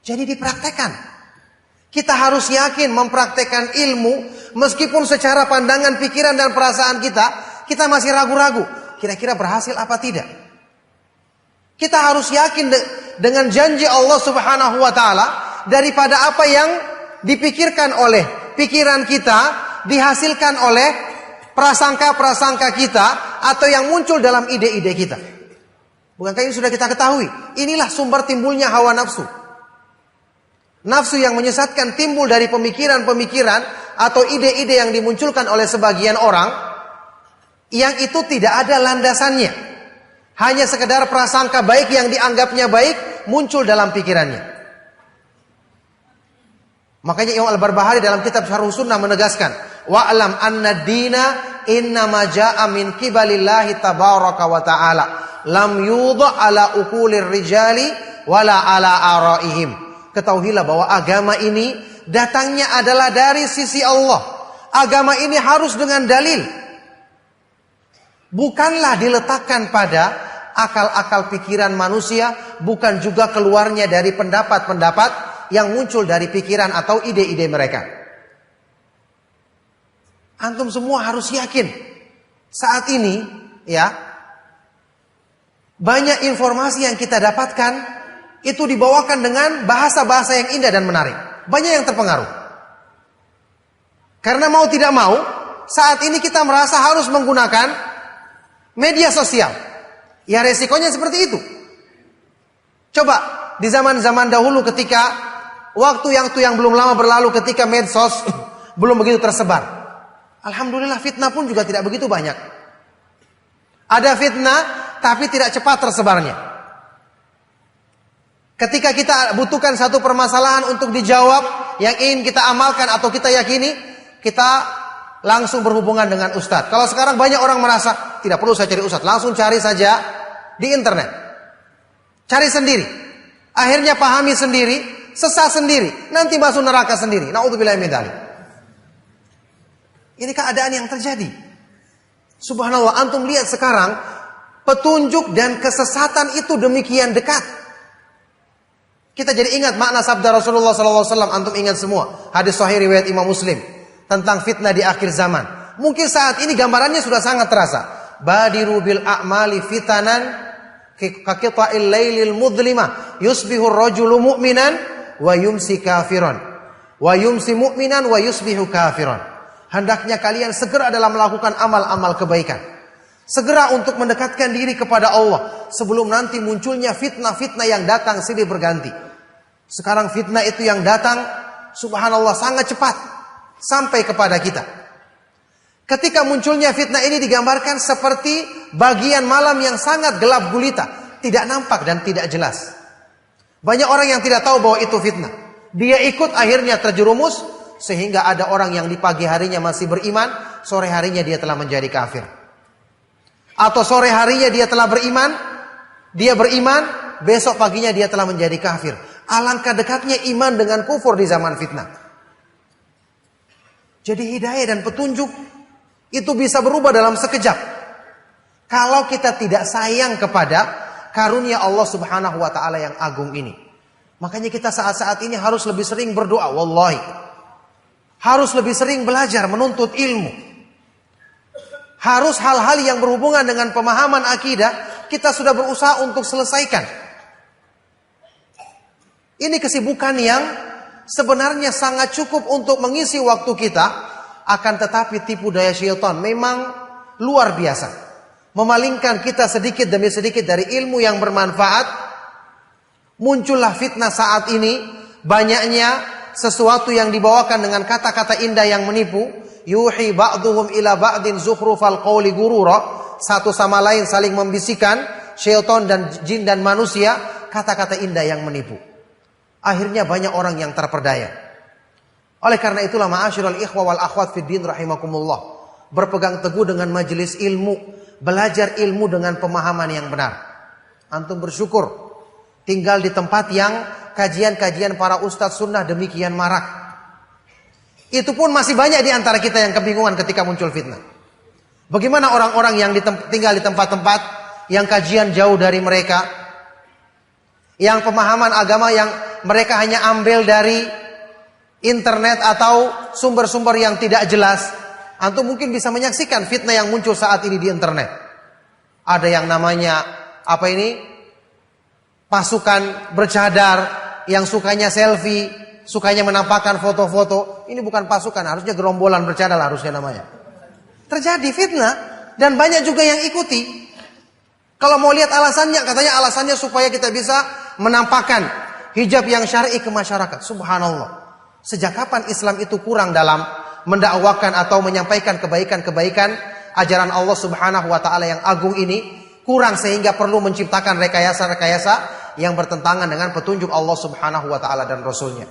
Jadi dipraktekkan. Kita harus yakin mempraktekkan ilmu meskipun secara pandangan, pikiran dan perasaan kita masih ragu-ragu. Kira-kira berhasil apa tidak? Kita harus yakin dengan janji Allah Subhanahu wa taala daripada apa yang dipikirkan oleh pikiran kita, dihasilkan oleh prasangka-prasangka kita atau yang muncul dalam ide-ide kita. Bukankah ini sudah kita ketahui? Inilah sumber timbulnya hawa nafsu. Nafsu yang menyesatkan timbul dari pemikiran-pemikiran atau ide-ide yang dimunculkan oleh sebagian orang yang itu tidak ada landasannya. Hanya sekedar prasangka baik yang dianggapnya baik muncul dalam pikirannya. Makanya Imam Al-Barbahari dalam kitab Syarh Sunnah menegaskan, wa'lam anna dina innama ja'a min qibalillahi tabaraka wa ta'ala lam yudha ala uqulir rijali wala ala araihim. Ketahuilah bahwa agama ini datangnya adalah dari sisi Allah. Agama ini harus dengan dalil. Bukanlah diletakkan pada akal-akal pikiran manusia, bukan juga keluarnya dari pendapat-pendapat yang muncul dari pikiran atau ide-ide mereka. Antum semua harus yakin saat ini ya, banyak informasi yang kita dapatkan itu dibawakan dengan bahasa-bahasa yang indah dan menarik. Banyak yang terpengaruh. Karena mau tidak mau, saat ini kita merasa harus menggunakan media sosial. Ya resikonya seperti itu. Coba di zaman-zaman dahulu ketika waktu yang belum lama berlalu ketika medsos belum begitu tersebar. Alhamdulillah fitnah pun juga tidak begitu banyak. Ada fitnah tapi tidak cepat tersebarnya. Ketika kita butuhkan satu permasalahan untuk dijawab yang ingin kita amalkan atau kita yakini, kita langsung berhubungan dengan ustadz. Kalau sekarang banyak orang merasa tidak perlu saya cari ustadz, langsung cari saja di internet. Cari sendiri. Akhirnya pahami sendiri, sesat sendiri, nanti masuk neraka sendiri. Na'udzubillahi min dzalik. Ini keadaan yang terjadi. Subhanallah, antum lihat sekarang petunjuk dan kesesatan itu demikian dekat. Kita jadi ingat makna sabda Rasulullah SAW. Antum ingat semua hadis sahih riwayat Imam Muslim tentang fitnah di akhir zaman. Mungkin saat ini gambarannya sudah sangat terasa. Badiru bil a'mali fitanan kaqita'il lailil mudlimah yusbihu ar-rajulu mu'minan wa yumsi kafiran wa yumsi mu'minan wa yusbihu kafiran. Hendaknya kalian segera dalam melakukan amal-amal kebaikan. Segera untuk mendekatkan diri kepada Allah sebelum nanti munculnya fitnah-fitnah yang datang silih berganti. Sekarang fitnah itu yang datang subhanallah sangat cepat sampai kepada kita. Ketika munculnya fitnah ini digambarkan seperti bagian malam yang sangat gelap gulita, tidak nampak dan tidak jelas. Banyak orang yang tidak tahu bahwa itu fitnah. Dia ikut akhirnya terjerumus sehingga ada orang yang di pagi harinya masih beriman, sore harinya dia telah menjadi kafir. Atau sore harinya dia telah beriman, dia beriman, besok paginya dia telah menjadi kafir. Alangkah dekatnya iman dengan kufur di zaman fitnah. Jadi hidayah dan petunjuk itu bisa berubah dalam sekejap. Kalau kita tidak sayang kepada karunia Allah Subhanahu wa taala yang agung ini. Makanya kita saat-saat ini harus lebih sering berdoa, wallahi. Harus lebih sering belajar menuntut ilmu. Harus hal-hal yang berhubungan dengan pemahaman akidah kita sudah berusaha untuk selesaikan. Ini kesibukan yang sebenarnya sangat cukup untuk mengisi waktu kita, akan tetapi tipu daya syaitan memang luar biasa. memalingkan kita sedikit demi sedikit dari ilmu yang bermanfaat, muncullah fitnah saat ini. Banyaknya sesuatu yang dibawakan dengan kata-kata indah yang menipu. Yuhi ba'duhum ila ba'din zukhrufal qawli gurura. Satu sama lain saling membisikkan, syaitan dan jin dan manusia, kata-kata indah yang menipu. Akhirnya banyak orang yang terperdaya. Oleh karena itulah ma'asyiral ikhwa wal akhwat fid din rahimakumullah, berpegang teguh dengan majelis ilmu, belajar ilmu dengan pemahaman yang benar. Antum bersyukur tinggal di tempat yang kajian-kajian para ustadz sunnah demikian marak. Itu pun masih banyak di antara kita yang kebingungan ketika muncul fitnah. Bagaimana orang-orang yang tinggal di tempat-tempat yang kajian jauh dari mereka, yang pemahaman agama yang mereka hanya ambil dari internet atau sumber-sumber yang tidak jelas. Antum mungkin bisa menyaksikan fitnah yang muncul saat ini di internet. Ada yang namanya pasukan bercadar yang sukanya selfie, sukanya menampakkan foto-foto. Ini bukan pasukan, harusnya gerombolan bercadar harusnya namanya. Terjadi fitnah dan banyak juga yang ikuti. Kalau mau lihat alasannya, katanya alasannya supaya kita bisa menampakkan hijab yang syar'i ke masyarakat. Subhanallah. Sejak kapan Islam itu kurang dalam mendakwakan atau menyampaikan kebaikan-kebaikan ajaran Allah Subhanahu wa taala yang agung ini? Kurang sehingga perlu menciptakan rekayasa-rekayasa yang bertentangan dengan petunjuk Allah Subhanahu wa taala dan Rasulnya.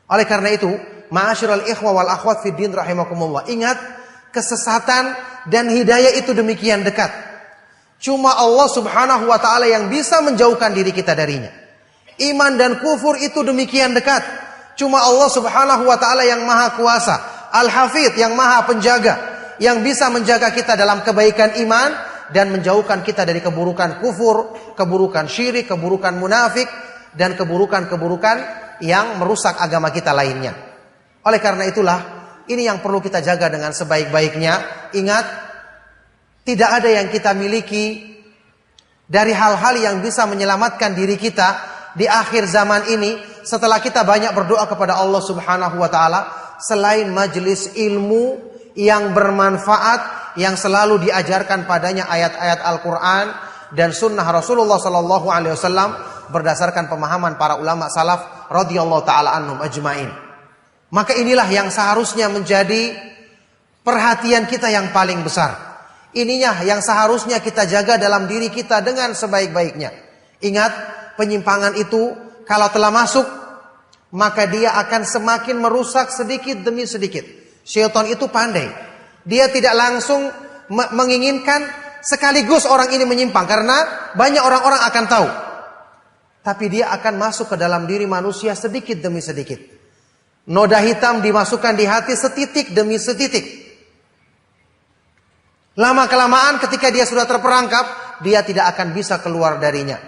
Oleh karena itu, ma'asyiral ikhwa wal akhwat fid din rahimakumullah, ingat, kesesatan dan hidayah itu demikian dekat. Cuma Allah Subhanahu wa taala yang bisa menjauhkan diri kita darinya. Iman dan kufur itu demikian dekat. Cuma Allah Subhanahu wa taala yang maha kuasa, Al-Hafidh, yang maha penjaga, yang bisa menjaga kita dalam kebaikan iman dan menjauhkan kita dari keburukan kufur, keburukan syirik, keburukan munafik, dan keburukan-keburukan yang merusak agama kita lainnya. Oleh karena itulah, ini yang perlu kita jaga dengan sebaik-baiknya. Ingat, tidak ada yang kita miliki dari hal-hal yang bisa menyelamatkan diri kita di akhir zaman ini setelah kita banyak berdoa kepada Allah Subhanahu wa taala selain majelis ilmu yang bermanfaat yang selalu diajarkan padanya ayat-ayat Al-Qur'an dan sunnah Rasulullah sallallahu alaihi wasallam berdasarkan pemahaman para ulama salaf radhiyallahu taala anhum ajmain. Maka inilah yang seharusnya menjadi perhatian kita yang paling besar. Ininya yang seharusnya kita jaga dalam diri kita dengan sebaik-baiknya. Ingat, penyimpangan itu kalau telah masuk, maka dia akan semakin merusak sedikit demi sedikit. Syaitan itu pandai. Dia tidak langsung menginginkan sekaligus orang ini menyimpang, karena banyak orang-orang akan tahu. Tapi dia akan masuk ke dalam diri manusia sedikit demi sedikit. Noda hitam dimasukkan di hati setitik demi setitik. Lama-kelamaan ketika dia sudah terperangkap, dia tidak akan bisa keluar darinya.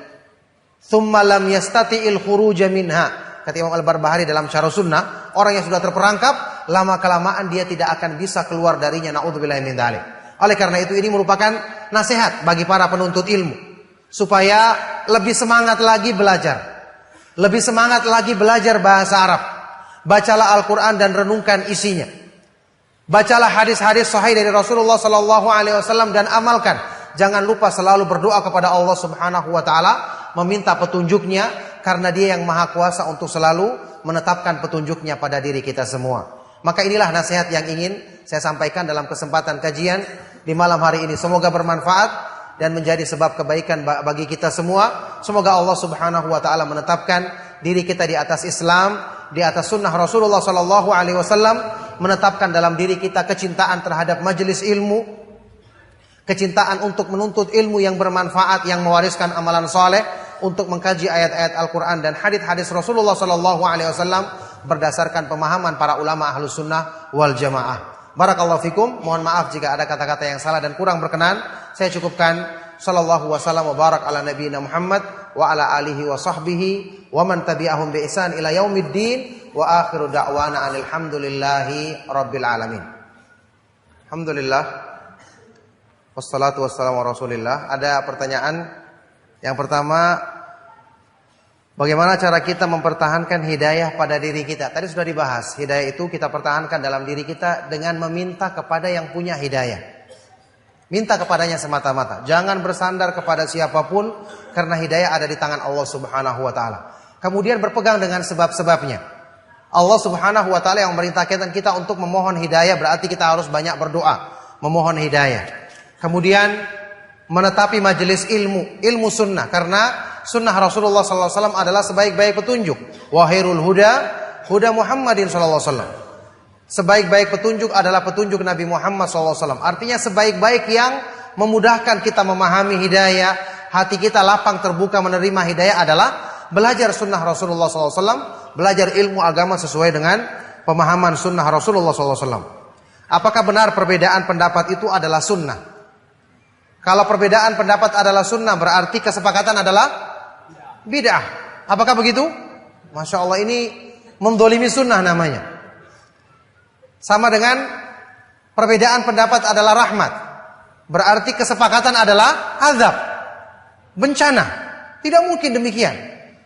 Tsumma lam yastati'il khuruja minha. Kata Imam Al-Barbahari dalam Syarh Sunnah, orang yang sudah terperangkap, lama-kelamaan dia tidak akan bisa keluar darinya. Na'udzubillahi min dzalik. Oleh karena itu, ini merupakan nasihat bagi para penuntut ilmu, supaya lebih semangat lagi belajar. Lebih semangat lagi belajar bahasa Arab. Bacalah Al-Quran dan renungkan isinya. Bacalah hadis-hadis sahih dari Rasulullah SAW dan amalkan. Jangan lupa selalu berdoa kepada Allah Subhanahu wa taala, meminta petunjuknya, karena Dia yang maha kuasa untuk selalu menetapkan petunjuknya pada diri kita semua. Maka inilah nasihat yang ingin saya sampaikan dalam kesempatan kajian di malam hari ini. Semoga bermanfaat dan menjadi sebab kebaikan bagi kita semua. Semoga Allah Subhanahu wa taala menetapkan diri kita di atas Islam, di atas sunnah Rasulullah sallallahu alaihi wasallam, menetapkan dalam diri kita kecintaan terhadap majelis ilmu, kecintaan untuk menuntut ilmu yang bermanfaat, yang mewariskan amalan soleh, untuk mengkaji ayat-ayat Al-Quran dan hadis-hadis Rasulullah sallallahu alaihi wasallam berdasarkan pemahaman para ulama ahlus sunnah wal jamaah. Barakallahu fikum. Mohon maaf jika ada kata-kata yang salah dan kurang berkenan. Saya cukupkan. Sallallahu wasallam wa barak ala nabiyina Muhammad wa ala alihi wa sahbihi wa man tabi'ahum bi ihsan ila yaumiddin wa akhiru da'wana alhamdulillahi rabbil alamin. Alhamdulillah wassalatu wassalamu ala rasulillah. Ada pertanyaan? Yang pertama, bagaimana cara kita mempertahankan hidayah pada diri kita? Tadi sudah dibahas. Hidayah itu kita pertahankan dalam diri kita dengan meminta kepada yang punya hidayah. Minta kepadanya semata-mata. Jangan bersandar kepada siapapun karena hidayah ada di tangan Allah Subhanahu wa taala. Kemudian berpegang dengan sebab-sebabnya. Allah Subhanahu wa taala yang memerintahkan kita untuk memohon hidayah, berarti kita harus banyak berdoa, memohon hidayah. Kemudian menetapi majelis ilmu sunnah, karena sunnah Rasulullah sallallahu alaihi wasallam adalah sebaik-baik petunjuk. Wa khairul huda Muhammadin sallallahu alaihi wasallam. Sebaik-baik petunjuk adalah petunjuk Nabi Muhammad SAW. Artinya sebaik-baik yang memudahkan kita memahami hidayah, hati kita lapang terbuka menerima hidayah adalah belajar sunnah Rasulullah SAW, belajar ilmu agama sesuai dengan pemahaman sunnah Rasulullah SAW. Apakah benar perbedaan pendapat itu adalah sunnah? Kalau perbedaan pendapat adalah sunnah, berarti kesepakatan adalah bid'ah. Apakah begitu? Masya Allah, ini mendolimi sunnah namanya. Sama dengan perbedaan pendapat adalah rahmat, berarti kesepakatan adalah azab, bencana. Tidak mungkin demikian.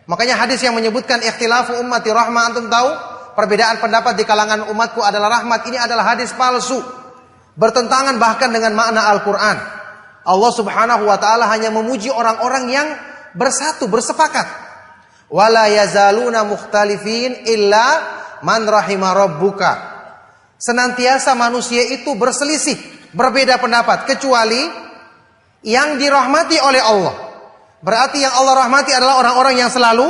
Makanya hadis yang menyebutkan ikhtilafu ummati rahmah, antum tahu perbedaan pendapat di kalangan umatku adalah rahmat, ini adalah hadis palsu, bertentangan bahkan dengan makna Al-Quran. Allah Subhanahu wa taala hanya memuji orang-orang yang bersatu, bersepakat. Wala yazaluna mukhtalifin illa man rahima rabbuka. Senantiasa manusia itu berselisih, berbeda pendapat, kecuali yang dirahmati oleh Allah. Berarti yang Allah rahmati adalah orang-orang yang selalu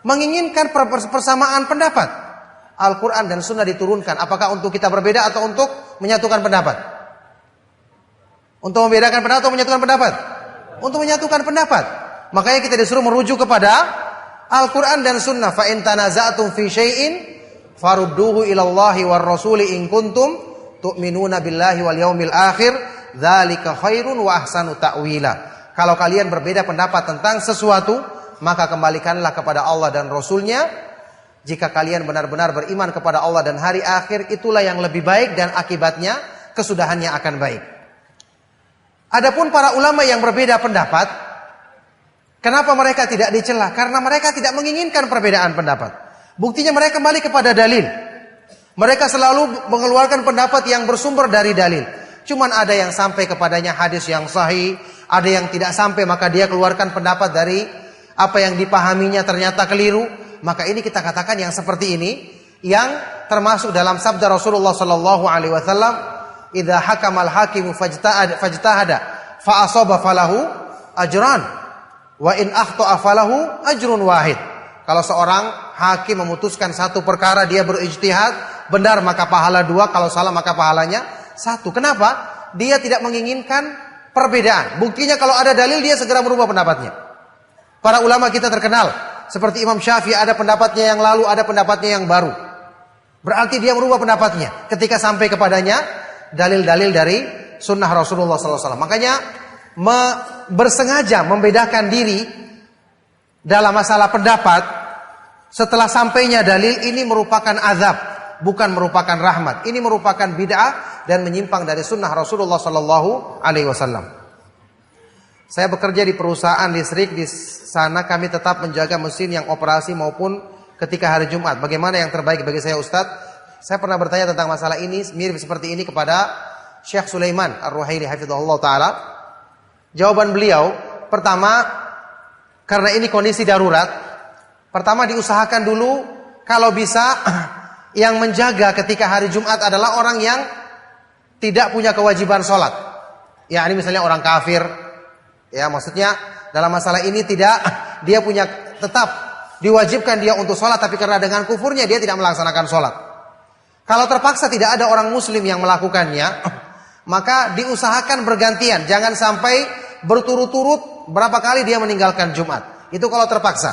menginginkan persamaan pendapat. Al-Quran dan Sunnah diturunkan. Apakah untuk kita berbeda atau untuk menyatukan pendapat? Untuk membedakan pendapat atau menyatukan pendapat? Untuk menyatukan pendapat. Makanya kita disuruh merujuk kepada Al-Quran dan Sunnah. Fa in tanaza'tum fi syai'in farudduhu ilallahi war rasuli in kuntum tu'minuna billahi wal yaumil akhir dzalika khairun wa ahsanu ta'wila. Kalau kalian berbeda pendapat tentang sesuatu, maka kembalikanlah kepada Allah dan Rasulnya. Jika kalian benar-benar beriman kepada Allah dan hari akhir, itulah yang lebih baik dan akibatnya kesudahannya akan baik. Adapun para ulama yang berbeda pendapat, kenapa mereka tidak dicela? Karena mereka tidak menginginkan perbedaan pendapat. Buktinya mereka kembali kepada dalil. Mereka selalu mengeluarkan pendapat yang bersumber dari dalil. Cuman ada yang sampai kepadanya hadis yang sahih, ada yang tidak sampai, maka dia keluarkan pendapat dari apa yang dipahaminya ternyata keliru. Maka ini kita katakan yang seperti ini, yang termasuk dalam sabda Rasulullah sallallahu alaihi wasallam, "Idza hakamal hakimu fajtahada fa asaba falahu ajran wa in akhta'a falahu ajrun wahid." Kalau seorang hakim memutuskan satu perkara, dia berijtihad, benar maka pahala 2, kalau salah maka pahalanya 1. Kenapa? Dia tidak menginginkan perbedaan. Buktinya kalau ada dalil dia segera merubah pendapatnya. Para ulama kita terkenal, seperti Imam Syafi'i, ada pendapatnya yang lalu, ada pendapatnya yang baru. Berarti dia merubah pendapatnya ketika sampai kepadanya dalil-dalil dari sunnah Rasulullah SAW. Makanya bersengaja membedakan diri dalam masalah pendapat. Setelah sampainya dalil, ini merupakan azab, bukan merupakan rahmat. Ini merupakan bid'ah dan menyimpang dari sunnah Rasulullah sallallahu alaihi wasallam. Saya bekerja di perusahaan listrik, di sana kami tetap menjaga mesin yang operasi maupun ketika hari Jumat. Bagaimana yang terbaik bagi saya, Ustadz? Saya pernah bertanya tentang masalah ini, mirip seperti ini kepada Syekh Sulaiman Ar-Ruhaili hafizahullah taala. Jawaban beliau, pertama, karena ini kondisi darurat, pertama diusahakan dulu kalau bisa yang menjaga ketika hari Jumat adalah orang yang tidak punya kewajiban sholat. Ya, ini misalnya orang kafir. Ya, maksudnya dalam masalah ini tidak, dia punya, tetap diwajibkan dia untuk sholat, tapi karena dengan kufurnya dia tidak melaksanakan sholat. Kalau terpaksa tidak ada orang muslim yang melakukannya, maka diusahakan bergantian. Jangan sampai berturut-turut berapa kali dia meninggalkan Jumat. Itu kalau terpaksa.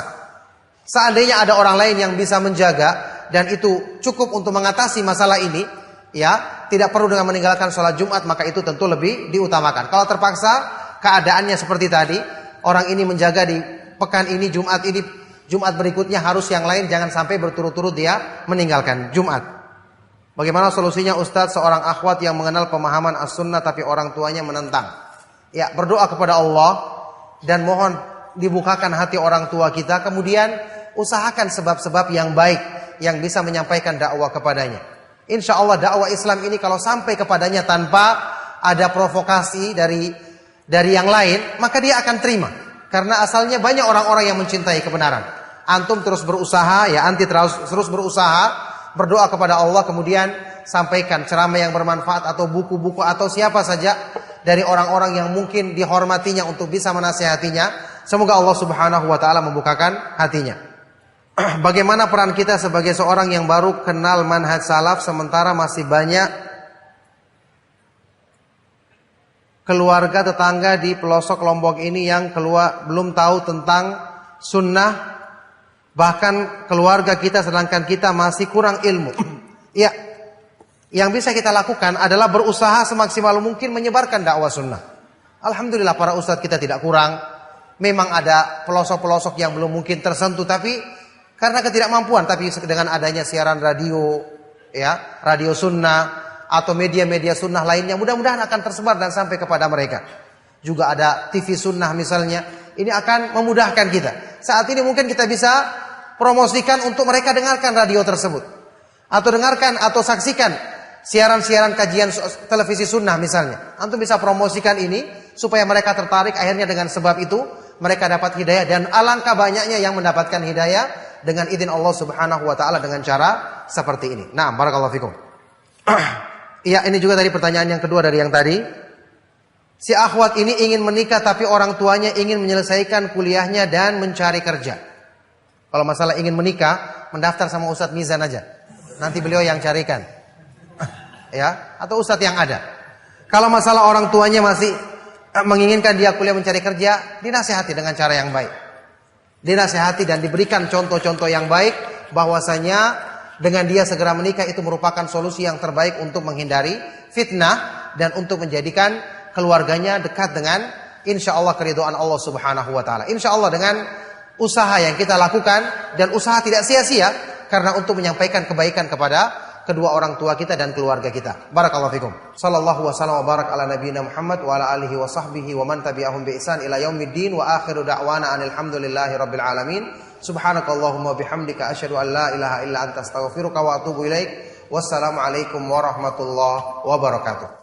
Seandainya ada orang lain yang bisa menjaga dan itu cukup untuk mengatasi masalah ini, ya, tidak perlu dengan meninggalkan sholat Jumat, maka itu tentu lebih diutamakan. Kalau terpaksa keadaannya seperti tadi, orang ini menjaga di pekan ini, Jumat berikutnya harus yang lain, jangan sampai berturut-turut dia meninggalkan Jumat. Bagaimana solusinya, Ustadz? Seorang akhwat yang mengenal pemahaman as-sunnah tapi orang tuanya menentang. Ya, berdoa kepada Allah dan mohon dibukakan hati orang tua kita, kemudian usahakan sebab-sebab yang baik yang bisa menyampaikan dakwah kepadanya. Insya Allah dakwah Islam ini kalau sampai kepadanya tanpa ada provokasi dari yang lain, maka dia akan terima. Karena asalnya banyak orang-orang yang mencintai kebenaran. Antum terus berusaha, ya anti terus berusaha, berdoa kepada Allah, kemudian sampaikan ceramah yang bermanfaat atau buku-buku atau siapa saja dari orang-orang yang mungkin dihormatinya untuk bisa menasihatinya. Semoga Allah Subhanahu wa taala membukakan hatinya. Bagaimana peran kita sebagai seorang yang baru kenal manhaj salaf sementara masih banyak keluarga tetangga di pelosok Lombok ini yang belum tahu tentang sunnah, bahkan keluarga kita sedangkan kita masih kurang ilmu. Ya, yang bisa kita lakukan adalah berusaha semaksimal mungkin menyebarkan dakwah sunnah. Alhamdulillah para ustadz kita tidak kurang. Memang ada pelosok-pelosok yang belum mungkin tersentuh, tapi karena ketidakmampuan, tapi dengan adanya siaran radio, ya, radio sunnah atau media-media sunnah lainnya, mudah-mudahan akan tersebar dan sampai kepada mereka. Juga ada TV sunnah misalnya, ini akan memudahkan kita. Saat ini mungkin kita bisa promosikan untuk mereka dengarkan radio tersebut, atau dengarkan atau saksikan siaran-siaran kajian televisi sunnah misalnya. Antum bisa promosikan ini supaya mereka tertarik, akhirnya dengan sebab itu mereka dapat hidayah, dan alangkah banyaknya yang mendapatkan hidayah dengan izin Allah Subhanahu wa taala dengan cara seperti ini. Nah, barakallahu fikum. Iya, ini juga tadi pertanyaan yang kedua dari yang tadi. Si akhwat ini ingin menikah tapi orang tuanya ingin menyelesaikan kuliahnya dan mencari kerja. Kalau masalah ingin menikah, mendaftar sama Ustadz Mizan aja. Nanti beliau yang carikan. Ya, atau Ustadz yang ada. Kalau masalah orang tuanya masih menginginkan dia kuliah mencari kerja, dinasihati dengan cara yang baik. Dinasihati dan diberikan contoh-contoh yang baik bahwasanya dengan dia segera menikah itu merupakan solusi yang terbaik untuk menghindari fitnah dan untuk menjadikan keluarganya dekat dengan insya Allah keridhaan Allah Subhanahu wa taala. Insya Allah dengan usaha yang kita lakukan, dan usaha tidak sia-sia karena untuk menyampaikan kebaikan kepada kedua orang tua kita dan keluarga kita. Barakallahu fikum. Sallallahu wasallam wa barak ala nabiyina Muhammad wa ala alihi wa sahbihi wa man tabi'ahum bi ihsan ila yaumiddin wa akhiru da'wana anil hamdulillahi rabbil alamin. Subhanakallahumma bihamdika asyhadu an la ilaha illa anta astaghfiruka wa atubu ilaik. Wassalamu alaikum warahmatullahi wabarakatuh.